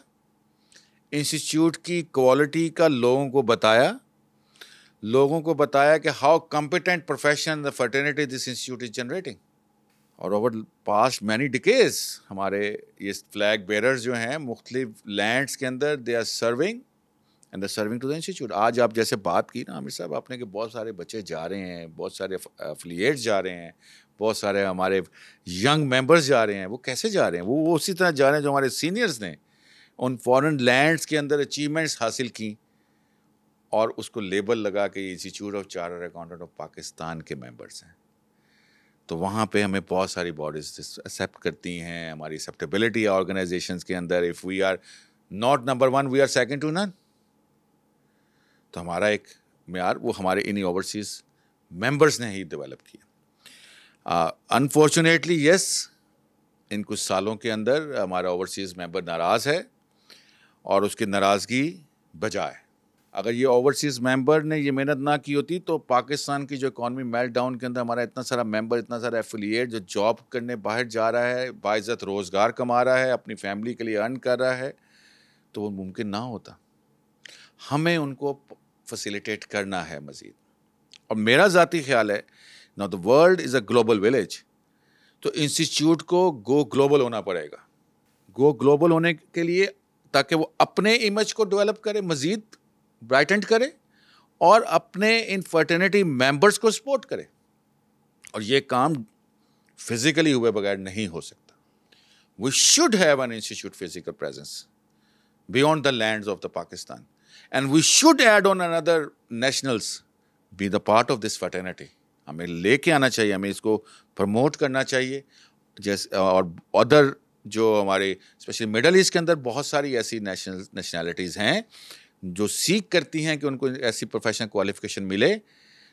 انسٹیٹیوٹ کی کوالٹی کا لوگوں کو بتایا کہ how competent profession the fraternity this institute is generating. اور اوور پاسٹ مینی ڈیکیز ہمارے یہ فلیگ بیئررز جو ہیں مختلف لینڈس کے اندر they are serving and they serving to the institute. آج آپ جیسے بات کی نا عامر صاحب آپ نے کہ بہت سارے بچے جا رہے ہیں, بہت سارے افیلیٹس جا رہے ہیں, بہت سارے ہمارے ینگ ممبرز جا رہے ہیں. وہ کیسے جا رہے ہیں؟ وہ اسی طرح جا رہے ہیں جو ہمارے سینئرز نے ان فارن لینڈس کے اندر اچیومنٹس حاصل کی اور اس کو لیبل لگا کہ یہ institute of chartered accountant of Pakistan کے ممبرس ہیں. تو وہاں پہ ہمیں بہت ساری باڈیز ایکسیپٹ کرتی ہیں. ہماری ایکسیپٹیبلٹی آرگنائزیشنس کے اندر, if we are not number 1 we are second to none. تو ہمارا ایک معیار وہ ہمارے انہی اوورسیز ممبرس نے ہی ڈیولپ کیا. انفارچونیٹلی یس, ان کچھ سالوں کے اندر ہمارا اوورسیز ممبر ناراض ہے, اور اس کی ناراضگی بجائے اگر یہ اوورسیز ممبر نے یہ محنت نہ کی ہوتی تو پاکستان کی جو اکانومی میلٹ ڈاؤن کے اندر ہمارا اتنا سارا ممبر, اتنا سارا ایفیلیٹ جو جاب کرنے باہر جا رہا ہے, باعزت روزگار کما رہا ہے, اپنی فیملی کے لیے ارن کر رہا ہے, تو وہ ممکن نہ ہوتا. ہمیں ان کو فیسیلیٹیٹ کرنا ہے مزید. اور میرا ذاتی خیال ہے Now the world is a global village. تو انسٹیٹیوٹ کو گو گلوبل ہونا پڑے گا. گو گلوبل ہونے کے لیے تاکہ وہ اپنے امیج کو ڈیولپ کرے, مزید برائٹنڈ کرے, اور اپنے ان فرٹرنیٹی ممبرس کو سپورٹ کرے. اور یہ کام فزیکلی ہوئے بغیر نہیں ہو سکتا. We should have an institute physical presence beyond the lands of the Pakistan. And we should add on another nationals be the part of this fraternity. ہمیں لے کے آنا چاہیے, ہمیں اس کو پروموٹ کرنا چاہیے. جیسے اور ادر جو ہمارے اسپیشلی مڈل ایسٹ کے اندر بہت ساری ایسی نیشنلٹیز ہیں جو سیکھ کرتی ہیں کہ ان کو ایسی پروفیشنل کوالیفیکیشن ملے,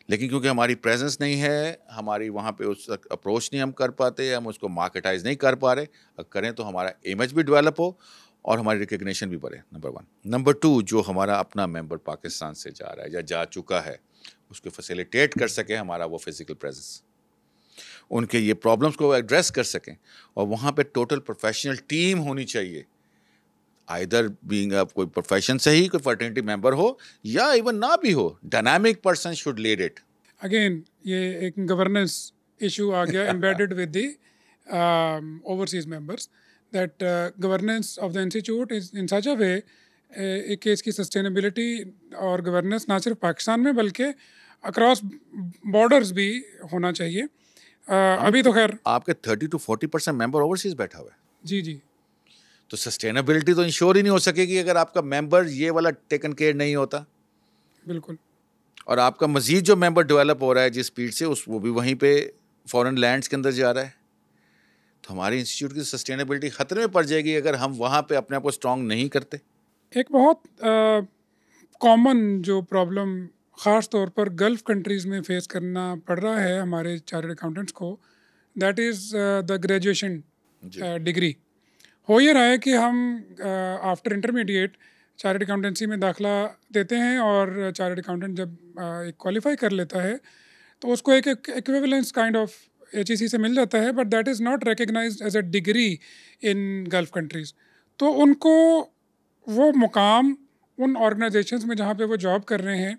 لیکن کیونکہ ہماری پریزنس نہیں ہے, ہماری وہاں پہ اس اپروچ نہیں ہم کر پاتے, ہم اس کو مارکیٹائز نہیں کر پا رہے. اگر کریں تو ہمارا امیج بھی ڈیولپ ہو اور ہماری ریکگنیشن بھی بڑھے. نمبر 1. نمبر 2, جو ہمارا اپنا ممبر پاکستان سے جا رہا ہے یا جا چکا ہے, اس کو فیسیلیٹیٹ کر سکے ہمارا وہ فزیکل پریزنس, ان کے یہ پرابلمس کو ایڈریس کر سکیں. اور وہاں پہ ٹوٹل پروفیشنل ٹیم ہونی چاہیے, آئدر بینگ کوئی پروفیشن سے ہی کوئی فرٹرنیٹی ممبر ہو یا ایون نہ بھی ہو, dynamic person should lead it. Again یہ ایک governance issue aa gaya embedded with the overseas members, that governance of the institute is in such a way کہ اس کی سسٹینیبلٹی اور گورننس نہ صرف پاکستان میں بلکہ اکراس بارڈرز بھی ہونا چاہیے. ابھی تو خیر آپ کے 30 to 40% ممبر اوورسیز بیٹھا ہوا ہے. جی جی. تو سسٹینیبلٹی تو انشور ہی نہیں ہو سکے گی اگر آپ کا ممبر یہ والا ٹیکن کیئر نہیں ہوتا. بالکل. اور آپ کا مزید جو ممبر ڈیولپ ہو رہا ہے جس اسپیڈ سے وہ بھی وہیں پہ فورن لینڈس کے اندر جا رہا ہے. تو ہماری انسٹیٹیوٹ کی سسٹینیبلٹی خطرے میں پڑ جائے گی اگر ہم وہاں پہ اپنے آپ کو اسٹرانگ نہیں کرتے. ایک بہت کامن جو پرابلم خاص طور پر گلف کنٹریز میں فیس کرنا پڑ رہا ہے ہمارے چارٹرڈ اکاؤنٹنٹس کو, that is the graduation degree. ہو یہ رہا ہے کہ ہم آفٹر انٹرمیڈیٹ چارٹرڈ اکاؤنٹنسی میں داخلہ دیتے ہیں اور چارٹرڈ اکاؤنٹنٹ جب ایک کوالیفائی کر لیتا ہے تو اس کو ایک ایکویولنس کائنڈ آف HEC سے مل جاتا ہے, but that is not recognized as a degree in Gulf countries. تو ان کو وہ مقام ان آرگنائزیشنز میں جہاں پہ وہ جاب کر رہے ہیں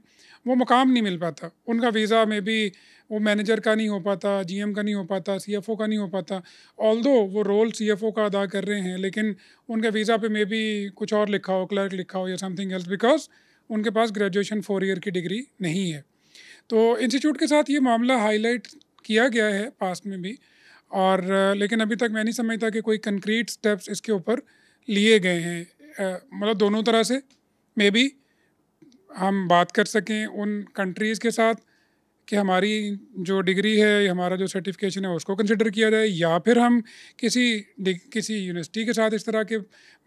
وہ مقام نہیں مل پاتا. ان کا ویزا میں بھی وہ مینیجر کا نہیں ہو پاتا, GM کا نہیں ہو پاتا, CFO کا نہیں ہو پاتا. آلدو وہ رول CFO کا ادا کر رہے ہیں لیکن ان کے ویزا پہ میں بھی کچھ اور لکھا ہو, کلرک لکھا ہو یا سم تھنگ ایلس, بیکاز ان کے پاس گریجویشن 4 ایئر کی ڈگری نہیں ہے. تو انسٹیٹیوٹ کے ساتھ یہ معاملہ ہائی لائٹ کیا گیا ہے پاسٹ میں بھی, اور لیکن ابھی تک میں نہیں سمجھتا کہ کوئی کنکریٹ اسٹیپس اس کے اوپر لیے گئے ہیں. مطلب دونوں طرح سے مے بی ہم بات کر سکیں ان کنٹریز کے ساتھ کہ ہماری جو ڈگری ہے یا ہمارا جو سرٹیفکیشن ہے اس کو کنسیڈر کیا جائے, یا پھر ہم کسی یونیورسٹی کے ساتھ اس طرح کے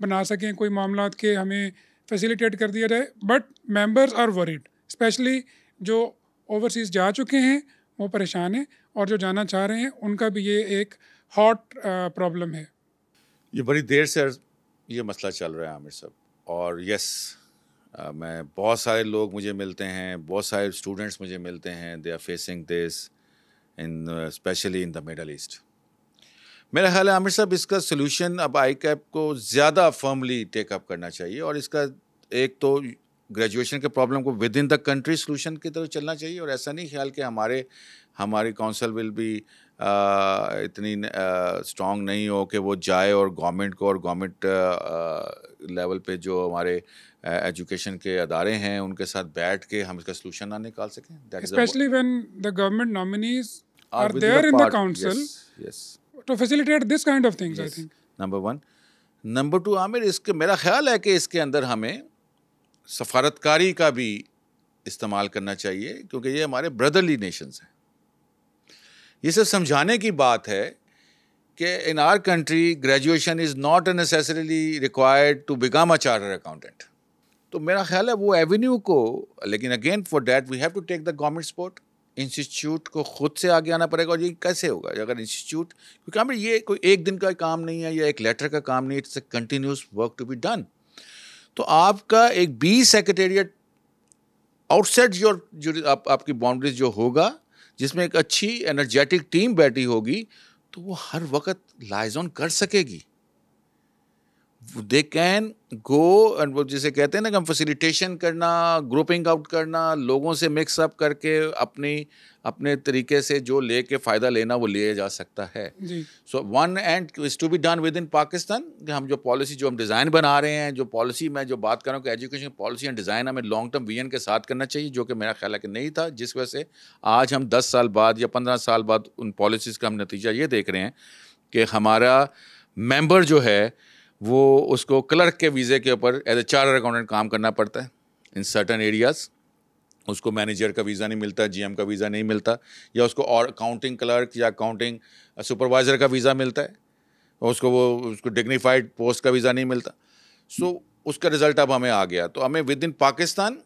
بنا سکیں کوئی معاملات کے ہمیں فیسیلیٹیٹ کر دیا جائے. But members are worried, especially جو اوورسیز جا چکے ہیں وہ پریشان ہیں, اور جو جانا چاہ رہے ہیں ان کا بھی یہ ایک ہاٹ پرابلم ہے. یہ بڑی دیر سے یہ مسئلہ چل رہا ہے عامر صاحب, اور یس میں بہت سارے لوگ مجھے ملتے ہیں, بہت سارے اسٹوڈنٹس مجھے ملتے ہیں, they are facing this in especially in the Middle East. میرا خیال ہے عامر صاحب اس کا سلوشن اب آئی کیپ کو زیادہ فرملی ٹیک اپ کرنا چاہیے, اور اس کا ایک تو گریجویشن کے پرابلم کو with in the country solution کی طرف چلنا چاہیے, اور ایسا نہیں خیال کہ ہماری کونسل ول بھی اتنی اسٹرانگ نہیں ہو کہ وہ جائے اور گورنمنٹ کو اور گورنمنٹ لیول پہ جو ہمارے ایجوکیشن کے ادارے ہیں ان کے ساتھ بیٹھ کے ہم اس کا سلوشن نہ نکال سکیں. Especially when the government nominees are there in the council to facilitate this kind of things. I think number 1. Number 2 Aamir, اس کے میرا خیال ہے کہ اس کے اندر ہمیں سفارتکاری کا بھی استعمال کرنا چاہیے, کیونکہ یہ ہمارے بردرلی نیشنز ہیں. یہ سب سمجھانے کی بات ہے کہ in our country graduation is not necessarily required to become a chartered accountant. تو میرا خیال ہے وہ ایونیو کو, لیکن again for that we have to take the government support. Institute کو خود سے آگے آنا پڑے گا, اور یہ کیسے ہوگا اگر انسٹیٹیوٹ, کیونکہ ہمیں یہ کوئی ایک دن کا کام نہیں ہے یا ایک لیٹر کا کام نہیں, it's a continuous work to be done. تو آپ کا ایک 20 سیکریٹریٹ آؤٹ سائڈ جو آپ کی باؤنڈریز جو ہوگا, جس میں ایک اچھی انرجیٹک ٹیم بیٹھی ہوگی, تو وہ ہر وقت لائزون کر سکے گی. دے کین گو, اینڈ وہ جسے کہتے ہیں نا کہ ہم فیسیلیٹیشن کرنا, گروپنگ آؤٹ کرنا, لوگوں سے مکس اپ کر کے اپنے طریقے سے جو لے کے فائدہ لینا وہ لیا جا سکتا ہے. So one end is to be done within Pakistan, کہ ہم جو پالیسی جو ہم ڈیزائن بنا رہے ہیں, جو پالیسی میں جو بات کر رہا ہوں کہ ایجوکیشن پالیسی اینڈ ڈیزائن ہمیں لانگ ٹرم ویژن کے ساتھ کرنا چاہیے, جو کہ میرا خیال ہے کہ نہیں تھا, جس وجہ سے آج ہم 10 سال بعد یا 15 سال بعد ان پالیسیز کا ہم نتیجہ یہ دیکھ رہے ہیں کہ ہمارا ممبر جو ہے وہ اس کو کلرک کے ویزے کے اوپر ایز اے چارٹرڈ اکاؤنٹنٹ کام کرنا پڑتا ہے ان سرٹن ایریاز. اس کو مینیجر کا ویزا نہیں ملتا, GM کا ویزا نہیں ملتا, یا اس کو اور اکاؤنٹنگ کلرک یا اکاؤنٹنگ سپروائزر کا ویزا ملتا ہے, اس کو ڈگنیفائڈ پوسٹ کا ویزا نہیں ملتا. سو اس کا رزلٹ اب ہمیں آ گیا. تو ہمیں ود ان پاکستان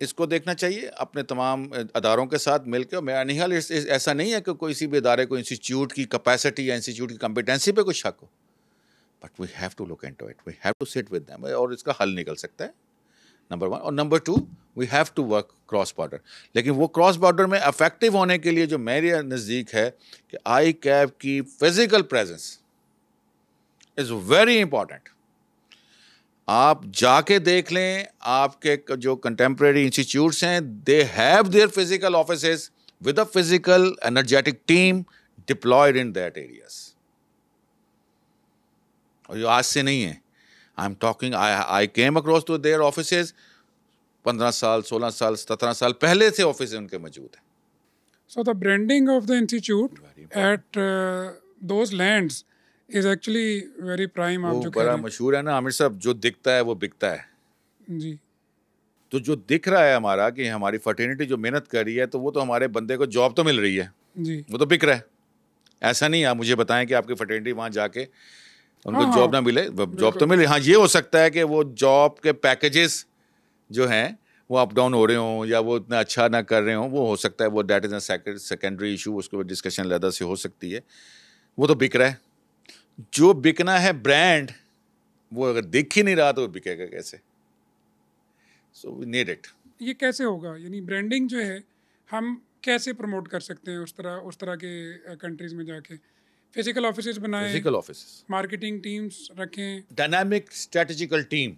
اس کو دیکھنا چاہیے اپنے تمام اداروں کے ساتھ مل کے. اور میرا نہیں حال ایسا نہیں ہے کہ کسی بھی ادارے کو انسٹیٹیوٹ کی کیپیسٹی یا انسٹیٹیوٹ کی کمپیٹنسی پہ کوئی شک ہو, but we have to look into it, we have to sit with them, اور اس کا حل نکل سکتا ہے. نمبر 1. اور number 2, we have to work cross border. لیکن وہ کراس بارڈر میں افیکٹو ہونے کے لیے جو میرے نزدیک ہے کہ آئی کیپ کی physical presence is very important. آپ جا کے دیکھ لیں, آپ کے جو کنٹمپریری انسٹیٹیوٹس ہیں, they have their physical offices with a physical energetic team deployed in that areas. اور یہ آج سے نہیں ہے. I'm talking, I came across to their offices 15 سال 16 سال 17 سال پہلے سے آفس ان کے موجود ہیں. So the branding of the institute at those lands is actually very prime. آپ وہ جو بڑا مشہور ہے نا عامر صاحب, جو دکھتا ہے وہ بکتا ہے. جی. تو جو دکھ رہا ہے ہمارا کہ ہماری فرٹرنیٹی جو محنت کر رہی ہے, تو وہ تو ہمارے بندے کو جاب تو مل رہی ہے, جی. وہ تو بک رہا ہے. ایسا نہیں آپ مجھے بتائیں کہ آپ کی فرٹرنیٹی وہاں جا کے ان کو جاب نہ ملے. جاب تو ملے, ہاں یہ ہو سکتا ہے کہ وہ جاب کے پیکیجز جو ہیں وہ اپ ڈاؤن ہو رہے ہوں یا وہ اتنا اچھا نہ کر رہے ہوں, وہ ہو سکتا ہے. وہ that is a secondary issue, اس کو ڈسکشن علیحدہ سے ہو سکتی ہے. وہ تو بک رہا ہے. جو بکنا ہے برانڈ, وہ اگر دکھ ہی نہیں رہا تو وہ بکے گا کیسے؟ سو وی نیڈ اٹ. یہ کیسے ہوگا؟ یعنی برانڈنگ جو ہے ہم کیسے پروموٹ کر سکتے ہیں اس طرح کے کنٹریز میں جا کے؟ فزیکل آفیسز بنائیں, فزیکل آفس, مارکیٹنگ ٹیمز رکھیں, dynamic strategical team.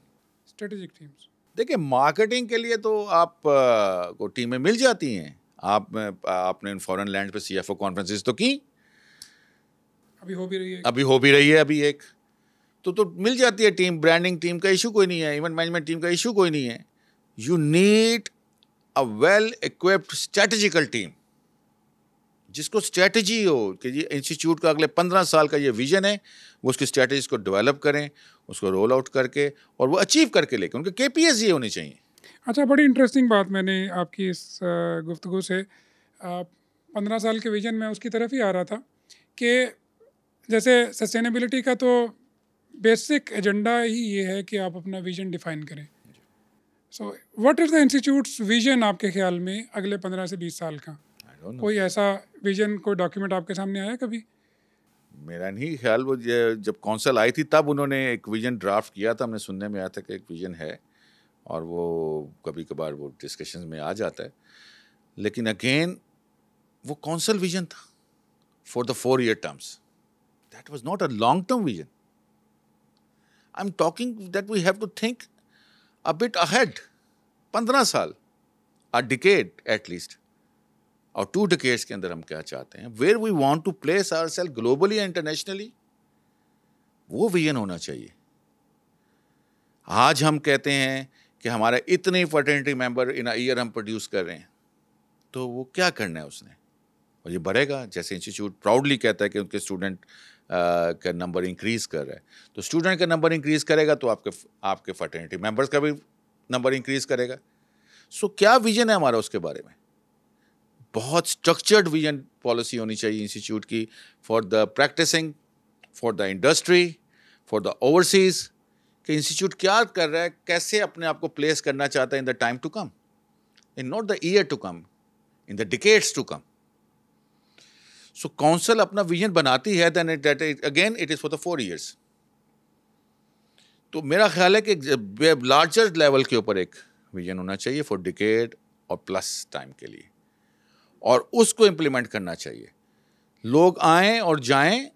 Strategic teams. دیکھیں مارکیٹنگ کے لیے تو آپ کو ٹیمیں مل جاتی ہیں. آپ نے فورن لینڈ پہ CFO کانفرنسز تو کی, ابھی ہو بھی رہی ہے, ابھی ایک تو مل جاتی ہے ٹیم. برانڈنگ ٹیم کا ایشو کوئی نہیں ہے, ایونٹ مینجمنٹ ٹیم کا ایشو کوئی نہیں ہے. You need a well equipped strategical team, جس کو اسٹریٹجی ہو کہ یہ انسٹیٹیوٹ کا اگلے 15 سال کا یہ ویژن ہے, وہ اس کی اسٹریٹجیز کو ڈیولپ کریں, اس کو رول آؤٹ کر کے اور وہ اچیو کر کے لے کے. ان کے KPIs یہ ہونی چاہیے. اچھا, بڑی انٹرسٹنگ بات میں نے آپ کی اس گفتگو سے 15 سال کے ویژن میں اس کی طرف ہی آ رہا تھا کہ جیسے سسٹینیبلٹی کا تو بیسک ایجنڈا ہی یہ ہے کہ آپ اپنا ویژن ڈیفائن کریں. So what is the institutes vision آپ کے خیال میں اگلے 15 سے 20 سال کا؟ کوئی ایسا ویژن, کوئی ڈاکیومنٹ آپ کے سامنے آیا کبھی؟ میرا نہیں خیال. وہ جب کونسل آئی تھی تب انہوں نے ایک ویژن ڈرافٹ کیا تھا. ہم نے سننے میں آیا تھا کہ ایک ویژن ہے, اور وہ کبھی کبھار وہ ڈسکشنز میں آ جاتا ہے. لیکن اگین وہ کونسل ویژن تھا for the 4 year terms. That was not a long term vision. I am talking that we have to think a bit ahead. 15 سال, اے ڈیکیڈ ایٹ لیسٹ, اور 2 decades کے اندر ہم کیا چاہتے ہیں, where we want to place our self globally and internationally. وہ vision ہونا چاہیے. آج ہم کہتے ہیں کہ ہمارے اتنے fraternity member in a year ہم پروڈیوس کر رہے ہیں, تو وہ کیا کرنا ہے اس نے, اور یہ بڑھے گا. جیسے انسٹیٹیوٹ پراؤڈلی کہتا ہے کہ ان کے اسٹوڈنٹ کا نمبر انکریز کر رہا ہے, تو اسٹوڈنٹ کا نمبر انکریز کرے گا تو آپ کے فرٹرنیٹی ممبرس کا بھی نمبر انکریز کرے گا. سو کیا ویژن ہے ہمارا اس کے بارے میں؟ بہت اسٹرکچرڈ ویژن پالیسی ہونی چاہیے انسٹیٹیوٹ کی, for the practicing, for the industry, for the overseas, کہ انسٹیٹیوٹ کیا کر رہا ہے, کیسے اپنے آپ کو پلیس کرنا چاہتا ہے in the time to come, in not the year to come, in the decades to come. So council اپنا ویژن بناتی ہے, then again it is for the 4 years. تو میرا خیال ہے کہ لارجر لیول کے اوپر ایک ویژن ہونا چاہیے فار ڈیکیڈ اور پلس ٹائم کے لیے, اور اس کو امپلیمنٹ کرنا چاہیے. لوگ آئیں اور جائیں,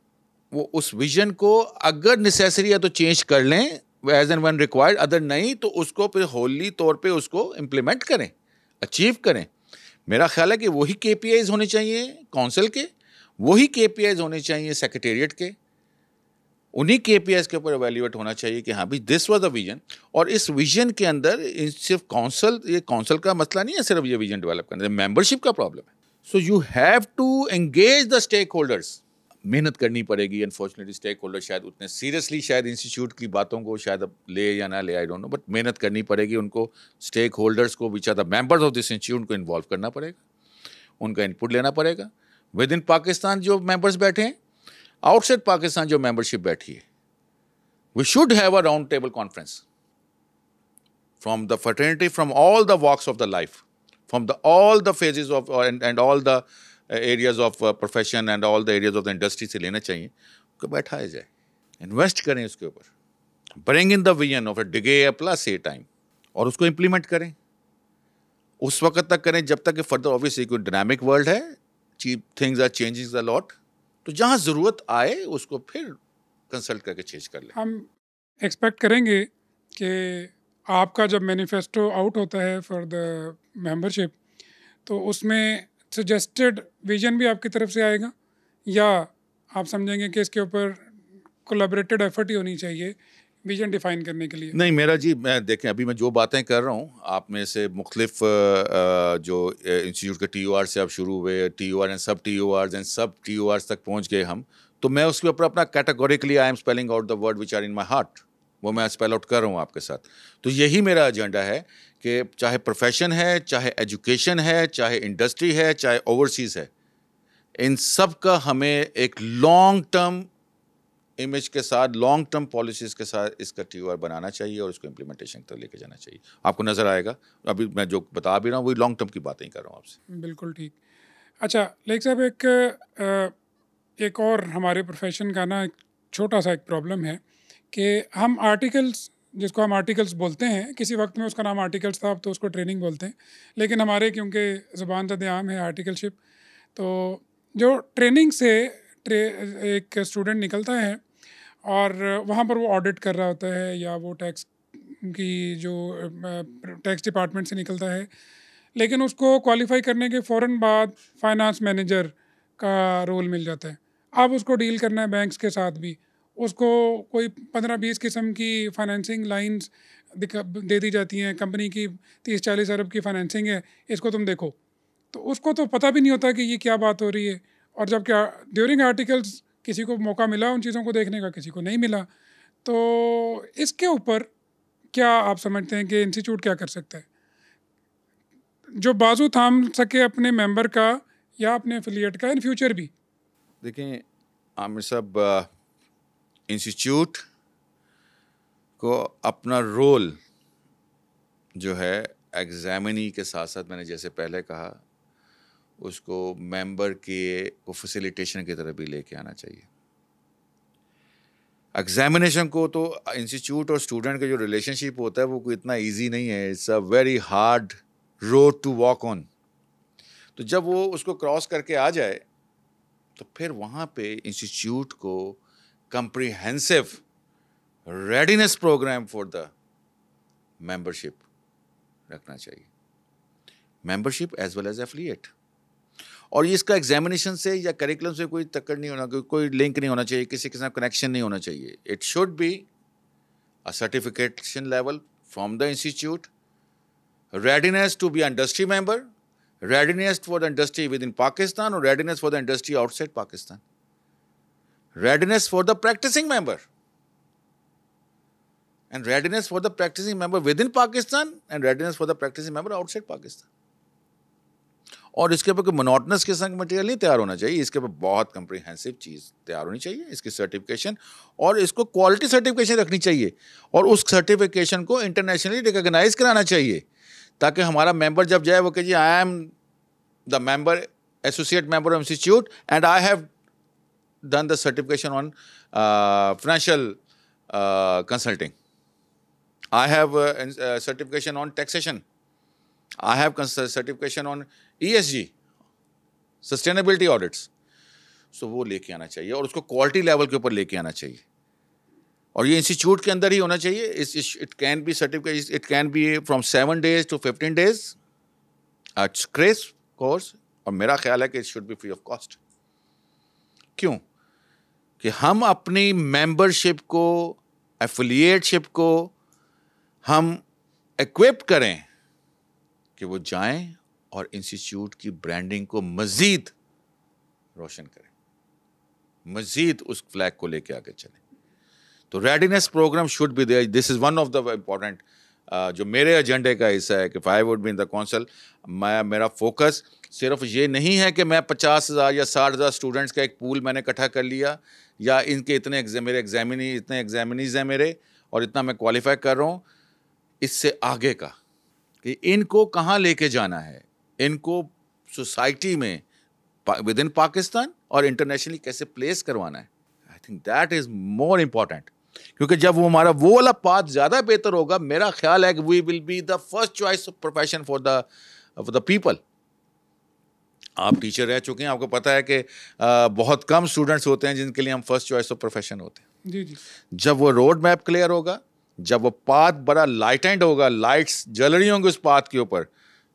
وہ اس ویژن کو اگر نیسیسری ہے تو چینج کر لیں as and when required, other نہیں تو اس کو پھر ہولی طور پہ اس کو امپلیمنٹ کریں, اچیو کریں. میرا خیال ہے کہ وہی KPIs ہونے چاہیے کونسل کے, وہی KPIs ہونے چاہیے سیکریٹریٹ کے, انہی KPIs کے اوپر ایویلیویٹ ہونا چاہیے کہ ہاں بھی دس واز اے ویژن. اور اس ویژن کے اندر صرف کونسل, یہ کونسل کا مسئلہ نہیں ہے صرف یہ ویژن ڈیولپ کرنا, ممبرشپ کا پرابلم ہے. So you have to engage the stakeholders. محنت کرنی پڑے گی. انفارچونیٹلی اسٹیک ہولڈر شاید اتنے سیریسلی شاید انسٹیٹیوٹ کی باتوں کو شاید اب لے یا نہ لے, آئی ڈونٹ نو, بٹ محنت کرنی پڑے گی. ان کو اسٹیک ہولڈرس کو, which are the members of this institute, کو انوالو کرنا پڑے گا, ان کا انپٹ لینا پڑے گا. ود ان پاکستان جو ممبرس بیٹھے ہیں, آؤٹ سائڈ پاکستان جو ممبرشپ بیٹھی ہے, we should have a round table conference from the fraternity, from all the walks of the life, from all the phases of and all the areas of profession and all the areas of the industry سے لینا چاہیے, کہ بیٹھایا جائے, invest کریں اس کے اوپر, bring in the vision of a decade plus a time, اور اس کو امپلیمنٹ کریں. اس وقت تک کریں جب تک کہ فردر آبویسلی کوئی ڈائنامک ورلڈ ہے, تھنگز آر چینجنگ اے لاٹ, تو جہاں ضرورت آئے اس کو پھر کنسلٹ کر کے چینج کر لیں. ہم ایکسپیکٹ کریں گے کہ آپ کا جب مینیفیسٹو آؤٹ ہوتا ہے فار دا ممبرشپ, تو اس میں سجیسٹڈ ویژن بھی آپ کی طرف سے آئے گا, یا آپ سمجھیں گے کہ اس کے اوپر کولیبریٹڈ ایفرٹ ہی ہونی چاہیے ویژن ڈیفائن کرنے کے لیے؟ نہیں میرا جی، میں دیکھیں ابھی میں جو باتیں کر رہا ہوں آپ میں سے مختلف جو انسٹیٹیوٹ کے ٹی او آر سے آپ شروع ہوئے، T O R and sub T O Rs and sub T O آرز تک پہنچ گئے ہم، تو میں اس کے اوپر اپنا categorically I am spelling out the word which are in my heart, وہ میں اسپیل آؤٹ کر رہا ہوں آپ کے ساتھ. تو یہی میرا ایجنڈا ہے کہ چاہے پروفیشن ہے، چاہے ایجوکیشن ہے، چاہے انڈسٹری ہے، چاہے اوورسیز ہے، ان سب کا ہمیں ایک لانگ ٹرم امیج کے ساتھ، لانگ ٹرم پالیسیز کے ساتھ اس کا ٹی او آر بنانا چاہیے اور اس کو امپلیمنٹیشن تک لے کے جانا چاہیے. آپ کو نظر آئے گا ابھی میں جو بتا بھی رہا ہوں وہی لانگ ٹرم کی باتیں ہی کر رہا ہوں آپ سے. بالکل ٹھیک. اچھا لیک صاحب، ایک اور ہمارے پروفیشن کا نا ایک چھوٹا سا ایک پرابلم ہے کہ ہم آرٹیکلس، جس کو ہم آرٹیکلس بولتے ہیں، کسی وقت میں اس کا نام آرٹیکلس تھا، اب تو اس کو ٹریننگ بولتے ہیں، لیکن ہمارے کیونکہ زبان زد عام ہے آرٹیکل شپ، تو جو ٹریننگ سے ایک اسٹوڈنٹ نکلتا ہے اور وہاں پر وہ آڈٹ کر رہا ہوتا ہے یا وہ ٹیکس کی جو ٹیکس ڈپارٹمنٹ سے نکلتا ہے، لیکن اس کو کوالیفائی کرنے کے فوراً بعد فائنانس مینیجر کا رول مل جاتا ہے. اب اس کو ڈیل کرنا ہے بینکس کے ساتھ بھی، اس کو کوئی 15-20 قسم کی فائنینسنگ لائنز دے دی جاتی ہیں، کمپنی کی 30-40 ارب کی فائنینسنگ ہے، اس کو تم دیکھو، تو اس کو تو پتہ بھی نہیں ہوتا کہ یہ کیا بات ہو رہی ہے. اور جب کہ ڈیورنگ آرٹیکلس کسی کو موقع ملا ان چیزوں کو دیکھنے کا، کسی کو نہیں ملا. تو اس کے اوپر کیا آپ سمجھتے ہیں کہ انسٹیٹیوٹ کیا کر سکتا ہے جو بازو تھام سکے اپنے ممبر کا یا اپنے افیلیٹ کا ان فیوچر بھی؟ دیکھیں عامر صاحب، انسٹیٹیوٹ کو اپنا رول جو ہے ایگزامنی کے ساتھ ساتھ، میں نے جیسے پہلے کہا، اس کو ممبر کے کو فیسیلیٹیشن کی طرف بھی لے کے آنا چاہیے. ایگزامینیشن کو تو انسٹیٹیوٹ اور اسٹوڈنٹ کا جو ریلیشن شپ ہوتا ہے وہ کوئی اتنا ایزی نہیں ہے، it's a very hard road to walk on. تو جب وہ اس کو کراس کر کے آ جائے تو پھر وہاں پہ انسٹیٹیوٹ کو comprehensive readiness program for the membership رکھنا چاہیے، membership as well as affiliate. اور اس کا ایگزامینیشن سے یا کریکولم سے کوئی ٹکر نہیں ہونا، کوئی لنک نہیں ہونا چاہیے، کسی کے ساتھ کنیکشن نہیں ہونا چاہیے. It should be a certification level from the institute, readiness to be industry member, readiness for the industry within Pakistan or readiness for the industry outside Pakistan, readiness for the practicing member, and readiness for the practicing member within Pakistan and readiness for the practicing member outside Pakistan. اور اس کے اوپر کوئی monotonous قسم کا material نہیں تیار ہونا چاہیے، اس کے اوپر بہت کمپریہنسو چیز تیار ہونی چاہیے، اس کی سرٹیفکیشن، اور اس کو کوالٹی سرٹیفکیشن رکھنی چاہیے، اور اس سرٹیفکیشن کو انٹرنیشنلی ریکگنائز کرانا چاہیے، تاکہ ہمارا ممبر جب جائے وہ کہ جی I am the member associate member of institute and I have done the certification on financial consulting, I have certification on taxation, I have certification on ESG, sustainability audits. So وہ لے کے آنا چاہیے اور اس کو کوالٹی لیول کے اوپر لے کے آنا چاہیے، اور یہ انسٹیٹیوٹ کے اندر ہی ہونا چاہیے. It can be certificate, it can be from 7 days to 15 days at crash course, اور میرا خیال ہے کہ it should be free of cost. کیوں کہ ہم اپنی ممبرشپ کو، ایفیلیٹ شپ کو ہم ایکوپ کریں کہ وہ جائیں اور انسٹیٹیوٹ کی برانڈنگ کو مزید روشن کریں، مزید اس فلیگ کو لے کے آگے چلیں. تو readiness program should be there. This is one of the important جو میرے ایجنڈے کا حصہ ہے کہ if I would be in the council، میرا فوکس صرف یہ نہیں ہے کہ میں 50,000 یا 60,000 اسٹوڈنٹس کا ایک پول میں نے اکٹھا کر لیا، یا ان کے اتنے میرے اتنے ایگزامینیز ہیں میرے اور اتنا میں کوالیفائی کر رہا ہوں. اس سے آگے کا کہ ان کو کہاں لے کے جانا ہے، ان کو سوسائٹی میں ود ان پاکستان اور انٹرنیشنلی کیسے پلیس کروانا ہے. I think that is more important, کیونکہ جب وہ ہمارا وہ والا پاتھ زیادہ بہتر ہوگا، میرا خیال ہے کہ we will be the first choice of profession for the people. آپ ٹیچر رہ چکے ہیں، آپ کو پتہ ہے کہ بہت کم اسٹوڈنٹس ہوتے ہیں جن کے لیے ہم فرسٹ چوائس آف پروفیشن ہوتے ہیں. جی جی. جب وہ روڈ میپ کلیئر ہوگا، جب وہ پاتھ بڑا لائٹنڈ ہوگا، لائٹس جل رہی ہوں گی اس پاتھ کے اوپر،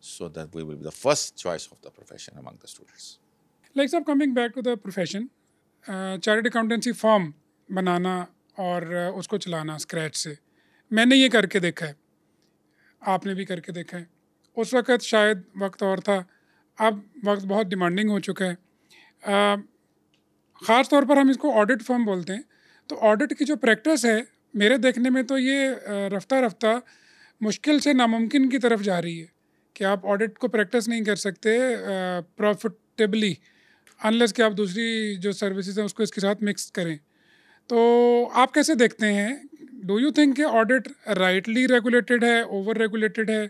so that we will be the first choice of the profession among the students. Like sir, coming back to the profession, chartered accountancy form بنانا اور اس کو چلانا اسکریچ سے، میں نے یہ کر کے دیکھا ہے، آپ نے بھی کر کے دیکھا ہے. اس وقت شاید وقت اور تھا، اب وقت بہت ڈیمانڈنگ ہو چکا ہے. خاص طور پر ہم اس کو آڈٹ فرم بولتے ہیں. تو آڈٹ کی جو پریکٹس ہے میرے دیکھنے میں تو یہ رفتہ رفتہ مشکل سے ناممکن کی طرف جا رہی ہے کہ آپ آڈٹ کو پریکٹس نہیں کر سکتے پروفٹیبلی انلیس کہ آپ دوسری جو سروسز ہیں اس کو اس کے ساتھ مکس کریں. تو آپ کیسے دیکھتے ہیں؟ ڈو یو تھنک کہ آڈٹ رائٹلی ریگولیٹڈ ہے، اوور ریگولیٹڈ ہے؟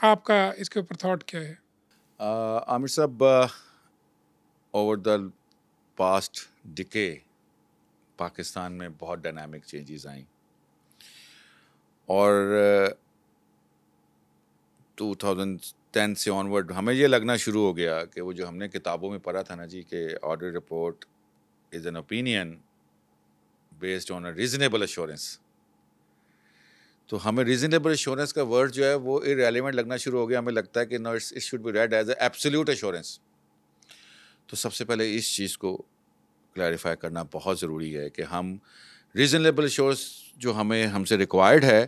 آپ کا اس کے اوپر تھاٹ کیا ہے؟ عامر صاحب، اوور دا پاسٹ ڈکے پاکستان میں بہت ڈائنامک چینجز آئیں، اور 2010 سے آنورڈ ہمیں یہ لگنا شروع ہو گیا کہ وہ جو ہم نے کتابوں میں پڑھا تھا نا جی کہ audit report is an opinion based on a reasonable assurance, تو ہمیں ریزنیبل ایشورنس کا ورڈ جو ہے وہ ارریلیونٹ لگنا شروع ہو گیا. ہمیں لگتا ہے کہ no it should be read as a absolute assurance. تو سب سے پہلے اس چیز کو کلیریفائی کرنا بہت ضروری ہے کہ ہم ریزنیبل ایشورنس جو ہم سے ریکوائرڈ ہے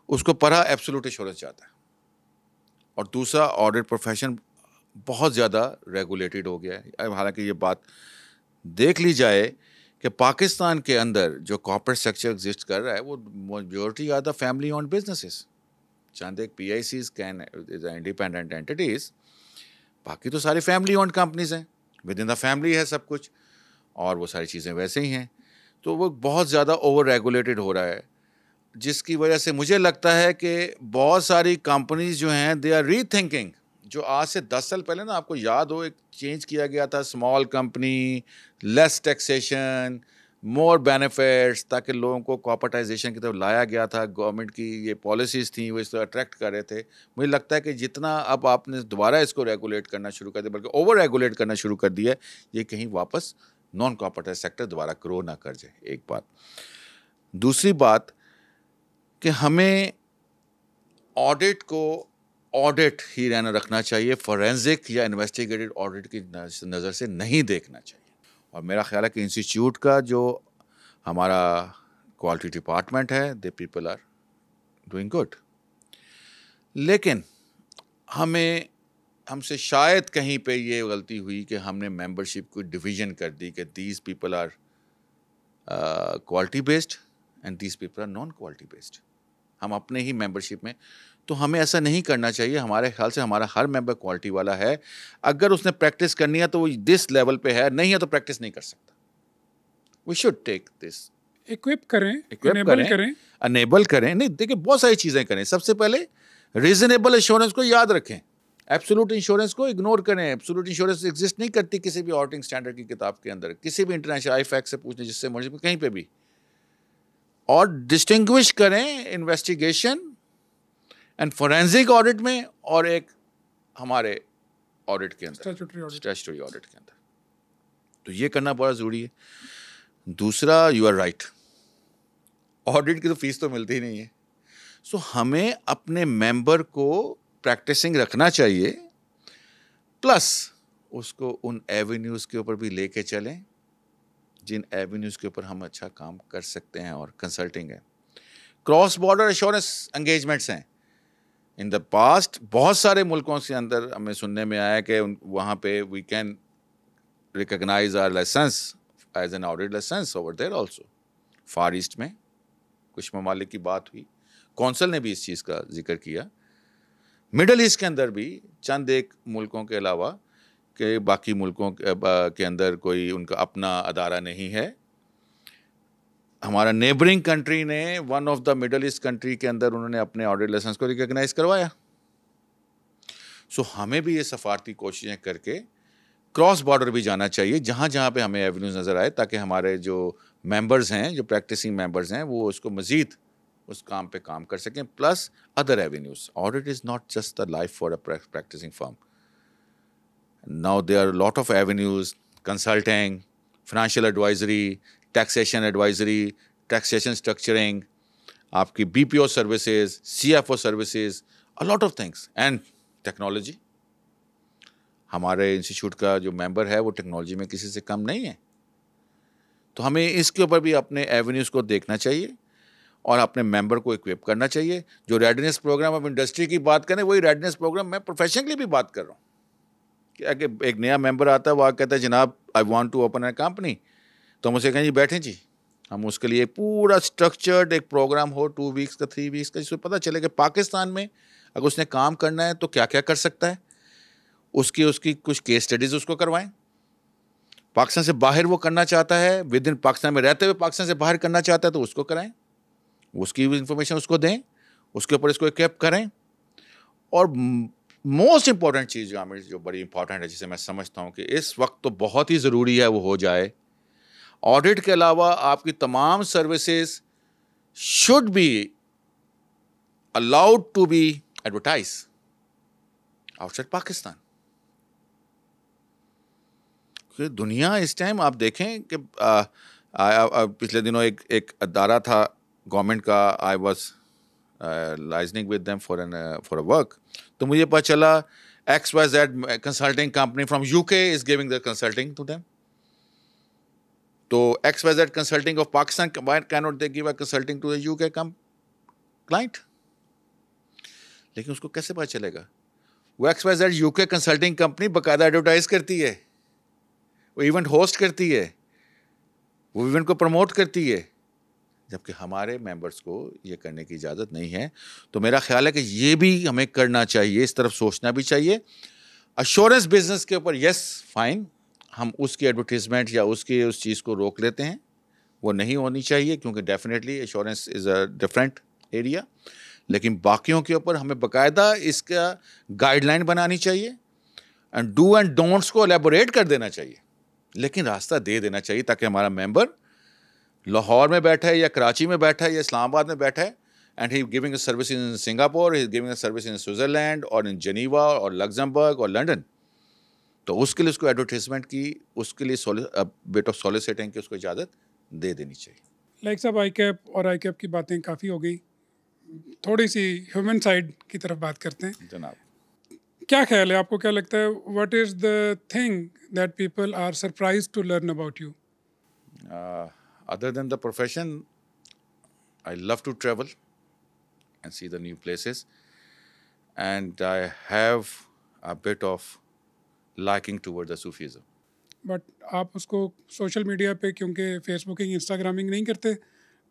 اس کو پڑھا ایبسلیوٹ ایشورنس چاہتا ہے. اور دوسرا، آڈٹ پروفیشن بہت زیادہ ریگولیٹڈ ہو گیا ہے. حالانکہ یہ بات دیکھ لی جائے کہ پاکستان کے اندر جو کارپوریٹ سیکٹر ایگزسٹ کر رہا ہے وہ majority are the family owned businesses. چند ایک P I Cs can independent entities, باقی تو ساری فیملی اونڈ کمپنیز ہیں، ود ان دا فیملی ہے سب کچھ، اور وہ ساری چیزیں ویسے ہی ہیں. تو وہ بہت زیادہ اوور ریگولیٹڈ ہو رہا ہے، جس کی وجہ سے مجھے لگتا ہے کہ بہت ساری کمپنیز جو ہیں دے آر ری تھنکنگ. جو آج سے 10 سال پہلے نا آپ کو یاد ہو ایک چینج کیا گیا تھا، اسمال کمپنی، لیس ٹیکسیشن، مور بینیفٹس، تاکہ لوگوں کو کارپوریٹائزیشن کی طرف لایا گیا تھا. گورنمنٹ کی یہ پالیسیز تھیں وہ اس طرح اٹریکٹ کر رہے تھے. مجھے لگتا ہے کہ جتنا اب آپ نے دوبارہ اس کو ریگولیٹ کرنا شروع کر دیا، بلکہ اوور ریگولیٹ کرنا شروع کر دیا، یہ کہیں واپس نان کارپوریٹائز سیکٹر دوبارہ گرو نہ کر جائے. ایک بات. دوسری بات کہ ہمیں آڈٹ کو آڈٹ ہی رکھنا چاہیے، فورینزک یا انویسٹیگیٹڈ آڈٹ کی نظر سے نہیں دیکھنا چاہیے. اور میرا خیال ہے کہ انسٹیٹیوٹ کا جو ہمارا کوالٹی ڈپارٹمنٹ ہے، they people are doing good. لیکن ہم سے شاید کہیں پہ یہ غلطی ہوئی کہ ہم نے ممبرشپ کو ڈویژن کر دی کہ these people are quality based and these people are non quality based. ہم اپنے ہی ممبرشپ میں، تو ہمیں ایسا نہیں کرنا چاہیے. ہمارے خیال سے ہمارا ہر ممبر کوالٹی والا ہے. اگر اس نے پریکٹس کرنی ہے تو وہ دس لیول پہ ہے، نہیں ہے تو پریکٹس نہیں کر سکتا. وی شوڈ ٹیک دس، ایکوپ کریں، انیبل کریں. نہیں دیکھیں، بہت ساری چیزیں کریں. سب سے پہلے ریزنیبل ایشورنس کو یاد رکھیں، ایبسولوٹ انشورنس کو اگنور کریں. ایبسولوٹ انشورنس ایگزسٹ نہیں کرتی کسی بھی آڈیٹنگ اسٹینڈرڈ کی کتاب کے اندر، کسی بھی انٹرنیشنل آئی فیکٹ سے پوچھیں، جس سے مرضی کہیں پہ بھی. اور ڈسٹنگوش کریں انویسٹیگیشن اینڈ فورینزک آڈٹ میں اور ایک ہمارے آڈٹ کے اندر، اسٹیچوٹری آڈٹ کے اندر. تو یہ کرنا بڑا ضروری ہے. دوسرا، یو آر رائٹ، آڈٹ کی تو فیس تو ملتی ہی نہیں ہے. سو ہمیں اپنے ممبر کو پریکٹسنگ رکھنا چاہیے، پلس اس کو ان ایونیوز کے اوپر بھی لے کے چلیں جن ایونیوز کے اوپر ہم اچھا کام کر سکتے ہیں. اور کنسلٹنگ ہے، کراس بارڈر ایشورنس انگیجمنٹس ہیں. ان دا پاسٹ بہت سارے ملکوں کے اندر ہمیں سننے میں آیا کہ وہاں پہ we can recognize our license as an audit license over there also. Far East میں کچھ ممالک کی بات ہوئی، کونسل نے بھی اس چیز کا ذکر کیا. مڈل ایسٹ کے اندر بھی چند ایک ملکوں کے علاوہ کہ باقی ملکوں کے اندر کوئی ان کا اپنا ادارہ نہیں ہے. ہمارا نیبرنگ کنٹری نے one of the Middle East country کے اندر انہوں نے اپنے آڈٹ لائسنس کو ریکگنائز کروایا. سو ہمیں بھی یہ سفارتی کوششیں کر کے کراس بارڈر بھی جانا چاہیے جہاں جہاں پہ ہمیں ایونیوز نظر آئے، تاکہ ہمارے جو ممبرز ہیں، جو پریکٹسنگ ممبرز ہیں، وہ اس کو مزید اس کام پہ کام کر سکیں. Plus other avenues. Audit is not just the life for a practicing firm. Now there are a lot of avenues: consulting, financial advisory, taxation advisory, taxation structuring, آپ کی BPO services, CFO services, a lot of things, and technology. ہمارے institute کا جو ممبر ہے وہ technology میں کسی سے کم نہیں ہے. تو ہمیں اس کے اوپر بھی اپنے ایونیوز کو دیکھنا چاہیے اور اپنے ممبر کو اکوپ کرنا چاہیے. جو ریڈنیس پروگرام اب انڈسٹری کی بات کریں وہی ریڈنیس پروگرام میں پروفیشن کے لیے بھی بات کر رہا ہوں. کہ ایک نیا ممبر آتا ہے وہ کہتا ہے جناب I want to open a company, تو ہم اسے کہیں جی بیٹھیں جی, ہم اس کے لیے پورا اسٹرکچرڈ ایک پروگرام ہو 2 ویکس کا 3 ویکس کا, جس میں پتہ چلے کہ پاکستان میں اگر اس نے کام کرنا ہے تو کیا کیا کر سکتا ہے, اس کی کچھ کیس اسٹڈیز اس کو کروائیں. پاکستان سے باہر وہ کرنا چاہتا ہے, ود ان پاکستان میں رہتے ہوئے پاکستان سے باہر کرنا چاہتا ہے تو اس کو کرائیں, اس کی انفارمیشن اس کو دیں, اس کے اوپر اس کو ایکیپ کریں. اور موسٹ امپورٹنٹ چیز جو بڑی امپورٹنٹ ہے, جسے میں سمجھتا ہوں کہ اس وقت تو بہت ہی ضروری ہے وہ ہو جائے, آڈٹ کے علاوہ آپ کی تمام services should be allowed to be advertise outside Pakistan. دنیا اس ٹائم آپ دیکھیں کہ پچھلے دنوں ایک ادارہ تھا گورنمنٹ کا, I was liaising with them for a work, تو مجھے پتہ چلا XYZ consulting company from UK is giving the consulting to them. تو XYZ consulting of Pakistan can not they give a consulting to the UK client. لیکن اس کو کیسے پتہ چلے گا؟ وہ XYZ UK کنسلٹنگ کمپنی باقاعدہ ایڈورٹائز کرتی ہے, وہ ایونٹ ہوسٹ کرتی ہے, وہ ایونٹ کو پروموٹ کرتی ہے, جبکہ ہمارے ممبرس کو یہ کرنے کی اجازت نہیں ہے. تو میرا خیال ہے کہ یہ بھی ہمیں کرنا چاہیے, اس طرف سوچنا بھی چاہیے. ایشورنس بزنس کے اوپر یس فائن, ہم اس کی ایڈورٹیزمنٹ یا اس چیز کو روک لیتے ہیں, وہ نہیں ہونی چاہیے کیونکہ definitely assurance is a different area. لیکن باقیوں کے اوپر ہمیں باقاعدہ اس کا گائیڈ لائن بنانی چاہیے, اینڈ ڈو اینڈ ڈونٹس کو الیبوریٹ کر دینا چاہیے, لیکن راستہ دے دینا چاہیے تاکہ ہمارا ممبر لاہور میں بیٹھا ہے یا کراچی میں بیٹھا ہے یا اسلام آباد میں بیٹھا ہے, and he giving a service in Singapore, he is giving a service in Switzerland اور ان جنیوا اور لگزمبرگ اور لنڈن, تو اس کے لیے اس کو ایڈورٹیزمنٹ کی, اس کے لیے بیٹ آف سولیسیٹنگ کی اس کو اجازت دے دینی چاہیے. لائک صاحب آئی کیپ اور آئی کیپ کی باتیں کافی ہو گئی, تھوڑی سی ہیومن سائڈ کی طرف بات کرتے ہیں. جناب کیا خیال ہے, آپ کو کیا لگتا ہے, what is the thing that people are surprise to learn about you? other than the profession, I love to travel and see the new places, and I have a bit of liking toward the Sufism. But آپ اس کو social media پہ کیونکہ face booking انسٹاگرامنگ نہیں کرتے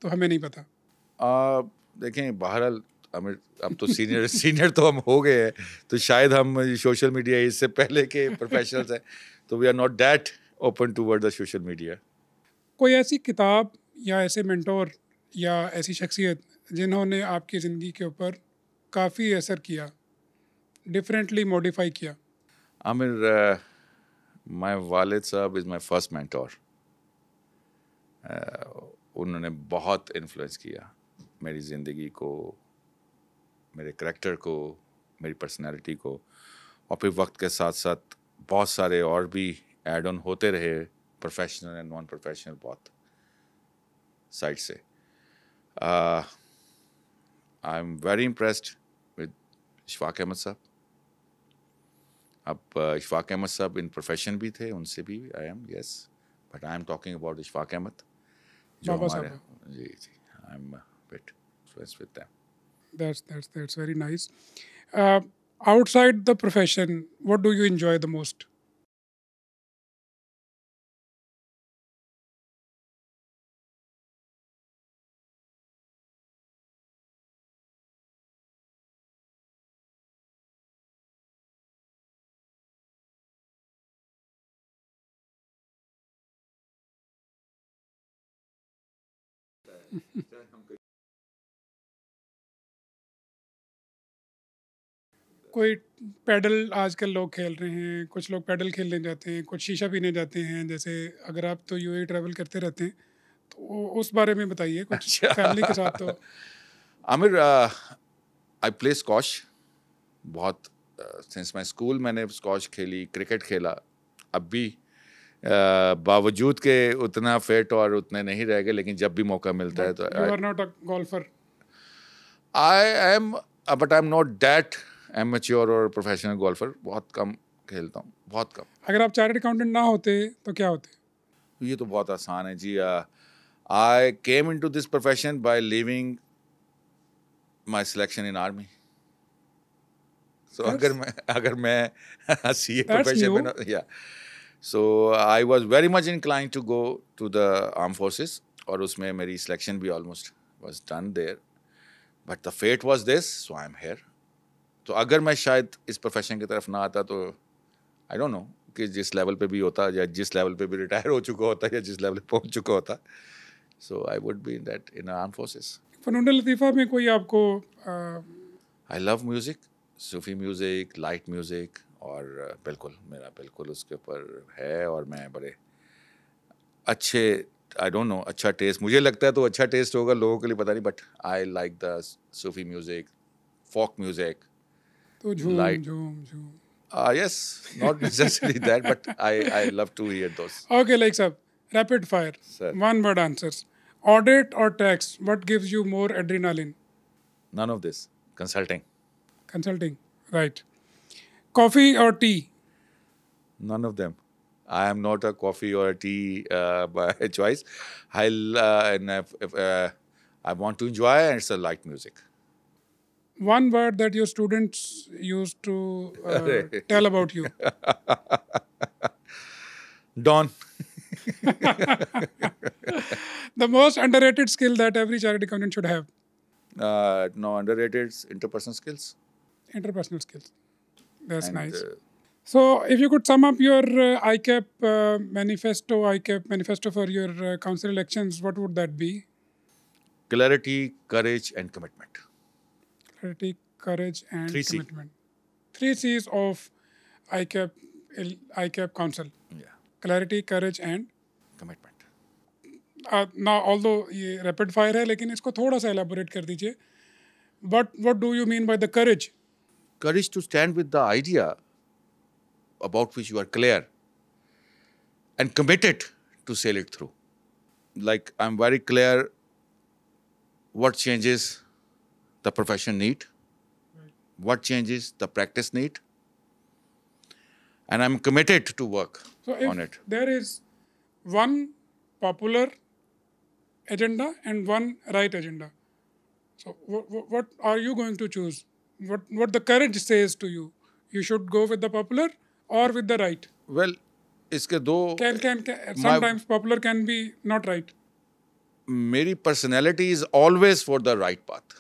تو ہمیں نہیں پتہ. دیکھیں بہرحال اب تو سینئر تو ہم ہو گئے ہیں, تو شاید ہم سوشل میڈیا اس سے پہلے کے پروفیشنلز ہیں, تو we are not that open toward the social media. کوئی ایسی کتاب یا ایسے مینٹور یا ایسی شخصیت جنہوں نے آپ کی زندگی کے اوپر کافی اثر کیا, ڈفرینٹلی موڈیفائی کیا؟ عامر, مائی والد صاحب از مائی فرسٹ مینٹور. انہوں نے بہت انفلوئنس کیا میری زندگی کو, میرے کریکٹر کو, میری پرسنالٹی کو, اور پھر وقت کے ساتھ ساتھ بہت سارے اور بھی ایڈ آن ہوتے رہے, پروفیشنل اینڈ نان پروفیشنل, بہت سائڈ سے. I am very impressed with Ashfaq Ahmed Sahab. اب اشفاق احمد صاحب ان پروفیشن بھی تھے, ان سے بھی I am yes, but I am talking about Ashfaq Ahmed جو ہمارے, جی I am but influenced with them. That's very nice. Outside the profession, what do you enjoy the most? کوئی پیڈل آج کل لوگ کھیل رہے ہیں, کچھ لوگ پیڈل کھیلنے جاتے ہیں, کچھ شیشہ پینے جاتے ہیں. جیسے اگر آپ تو UAE ٹریول کرتے رہتے ہیں تو اس بارے میں بتائیے کچھ فیملی کے ساتھ. تو عامر, آئی پلے اسکواش بہت, سنس مائی اسکول میں نے اسکواش کھیلی, کرکٹ کھیلا. اب بھی باوجود کہ اتنا فٹ اور اتنے نہیں رہ گئے, لیکن جب بھی موقع ملتا ہے تو you are not a golfer. I am, but I am not that amateur اور پروفیشنل گولفر. بہت کم کھیلتا ہوں, بہت کم. اگر آپ چارٹرڈ اکاؤنٹنٹ نہ ہوتے تو کیا ہوتے؟ یہ تو بہت آسان ہے جی. I came into this profession by leaving my selection in army. So اگر میں CA profession میں yeah. So I was very much inclined to go to the armed forces, اور اس میں میری selection بھی almost was done there. But the fate was this, so I am here. تو اگر میں شاید اس پروفیشن کی طرف نہ آتا تو I don't know کہ جس لیول پہ بھی ہوتا یا جس لیول پہ بھی ریٹائر ہو چکا ہوتا یا جس لیول پہ پہنچ چکا ہوتا. So I would be in armed forces. فنون لطیفہ میں کوئی آپ کو I love music, Sufi music, light music, اور میرا بالکل اس کے اوپر ہے, اور میں بڑے اچھے آئی ڈونٹ نو اچھا ٹیسٹ مجھے لگتا ہے تو اچھا ٹیسٹ ہوگا, لوگوں کے لیے پتہ نہیں, but I like the Sufi music, folk music. تو جھوم Yes, not necessarily that, but I love to hear those. Okay, like sir, rapid fire. Sir. One word answers. Audit or tax? What gives you more adrenaline? None of this. Consulting. Consulting. Right. Coffee or tea? None of them. I am not a coffee or a tea by choice. I want to enjoy, and it's a light music. One word that your students used to tell about you. Don. The most underrated skill that every chartered accountant should have. No, underrated interpersonal skills. Interpersonal skills. That's And, nice. So if you could sum up your ICAP manifesto for your council elections, what would that be? Clarity, courage, and commitment. Clarity, courage, and 3C. commitment. 3 C's of ICAP council. Yeah. Clarity, courage, and Commitment. now although یہ rapid fire ہے لیکن اس کو تھوڑا سا elaborate کر دیجیے. What do you mean by the courage? Courage to stand with the idea about which you are clear and committed to sail it through. Like, I'm very clear what changes the profession need, what changes the practice need, and I'm committed to work on it. There is one popular agenda and one right agenda. So what are you going to choose? What the courage says to you? You should go with the popular or with the right. Well, اس کے دو Sometimes popular can be not right. میری personality is always for the right path,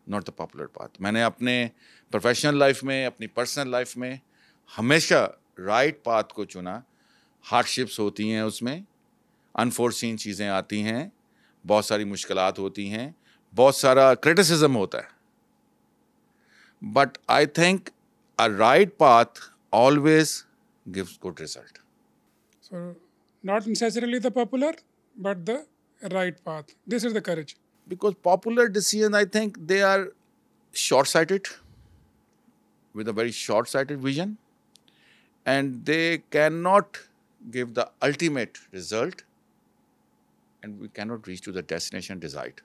not the popular path. میں نے اپنے professional life میں, اپنی personal life میں ہمیشہ right path کو چنا. ہارڈ شپس ہوتی ہیں, اس میں انفورسین چیزیں آتی ہیں, بہت ساری مشکلات ہوتی ہیں, بہت سارا کرٹیسزم ہوتا ہے, but I think a right path always gives good result. So not necessarily the popular, but the right path. This is the courage. Because popular decisions, I think they are short-sighted, with a very short-sighted vision, and they cannot give the ultimate result, and we cannot reach to the destination desired.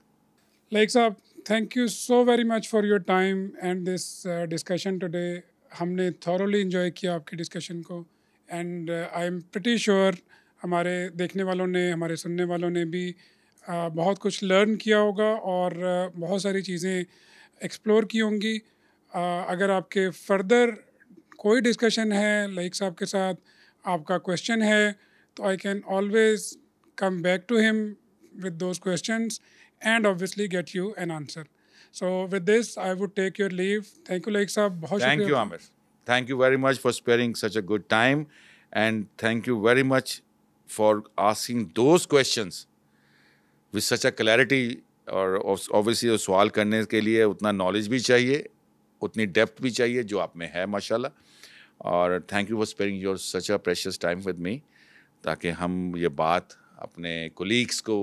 Like sir, thank you so very much for your time and this discussion today. ہم نے thoroughly enjoy کیا آپ کی discussion کو, and I am pretty sure ہمارے دیکھنے والوں نے, ہمارے سننے والوں نے بھی بہت کچھ لرن کیا ہوگا اور بہت ساری چیزیں ایکسپلور کی ہوں گی. اگر آپ کے فردر کوئی ڈسکشن ہے لائک صاحب کے ساتھ, آپ کا کویشچن ہے, تو I can always come back to him with those questions and obviously get you an answer. So with this, I would take your leave. Thank you, Laik Saab. بہت شکریہ. Thank you, Amir. Thank you very much for sparing such a good time, and thank you very much for asking those questions with such a clarity. اور obviously سوال کرنے کے لیے اتنا knowledge بھی چاہیے, اتنی ڈیپتھ بھی چاہیے جو آپ میں ہے ماشاء اللہ. اور thank you for sparing your such a precious time with me, تاکہ ہم یہ بات اپنے کولیگس کو,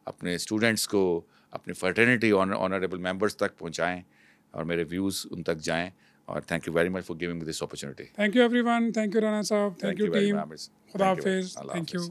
اپنے اسٹوڈنٹس کو, اپنی فرٹرنیٹی آنریبل ممبرس تک پہنچائیں اور میرے ویوز ان تک جائیں. اور thank you very much for giving me this opportunity. Thank you everyone. Thank you Rana Saab. Thank you team. خدا حافظ. Thank you.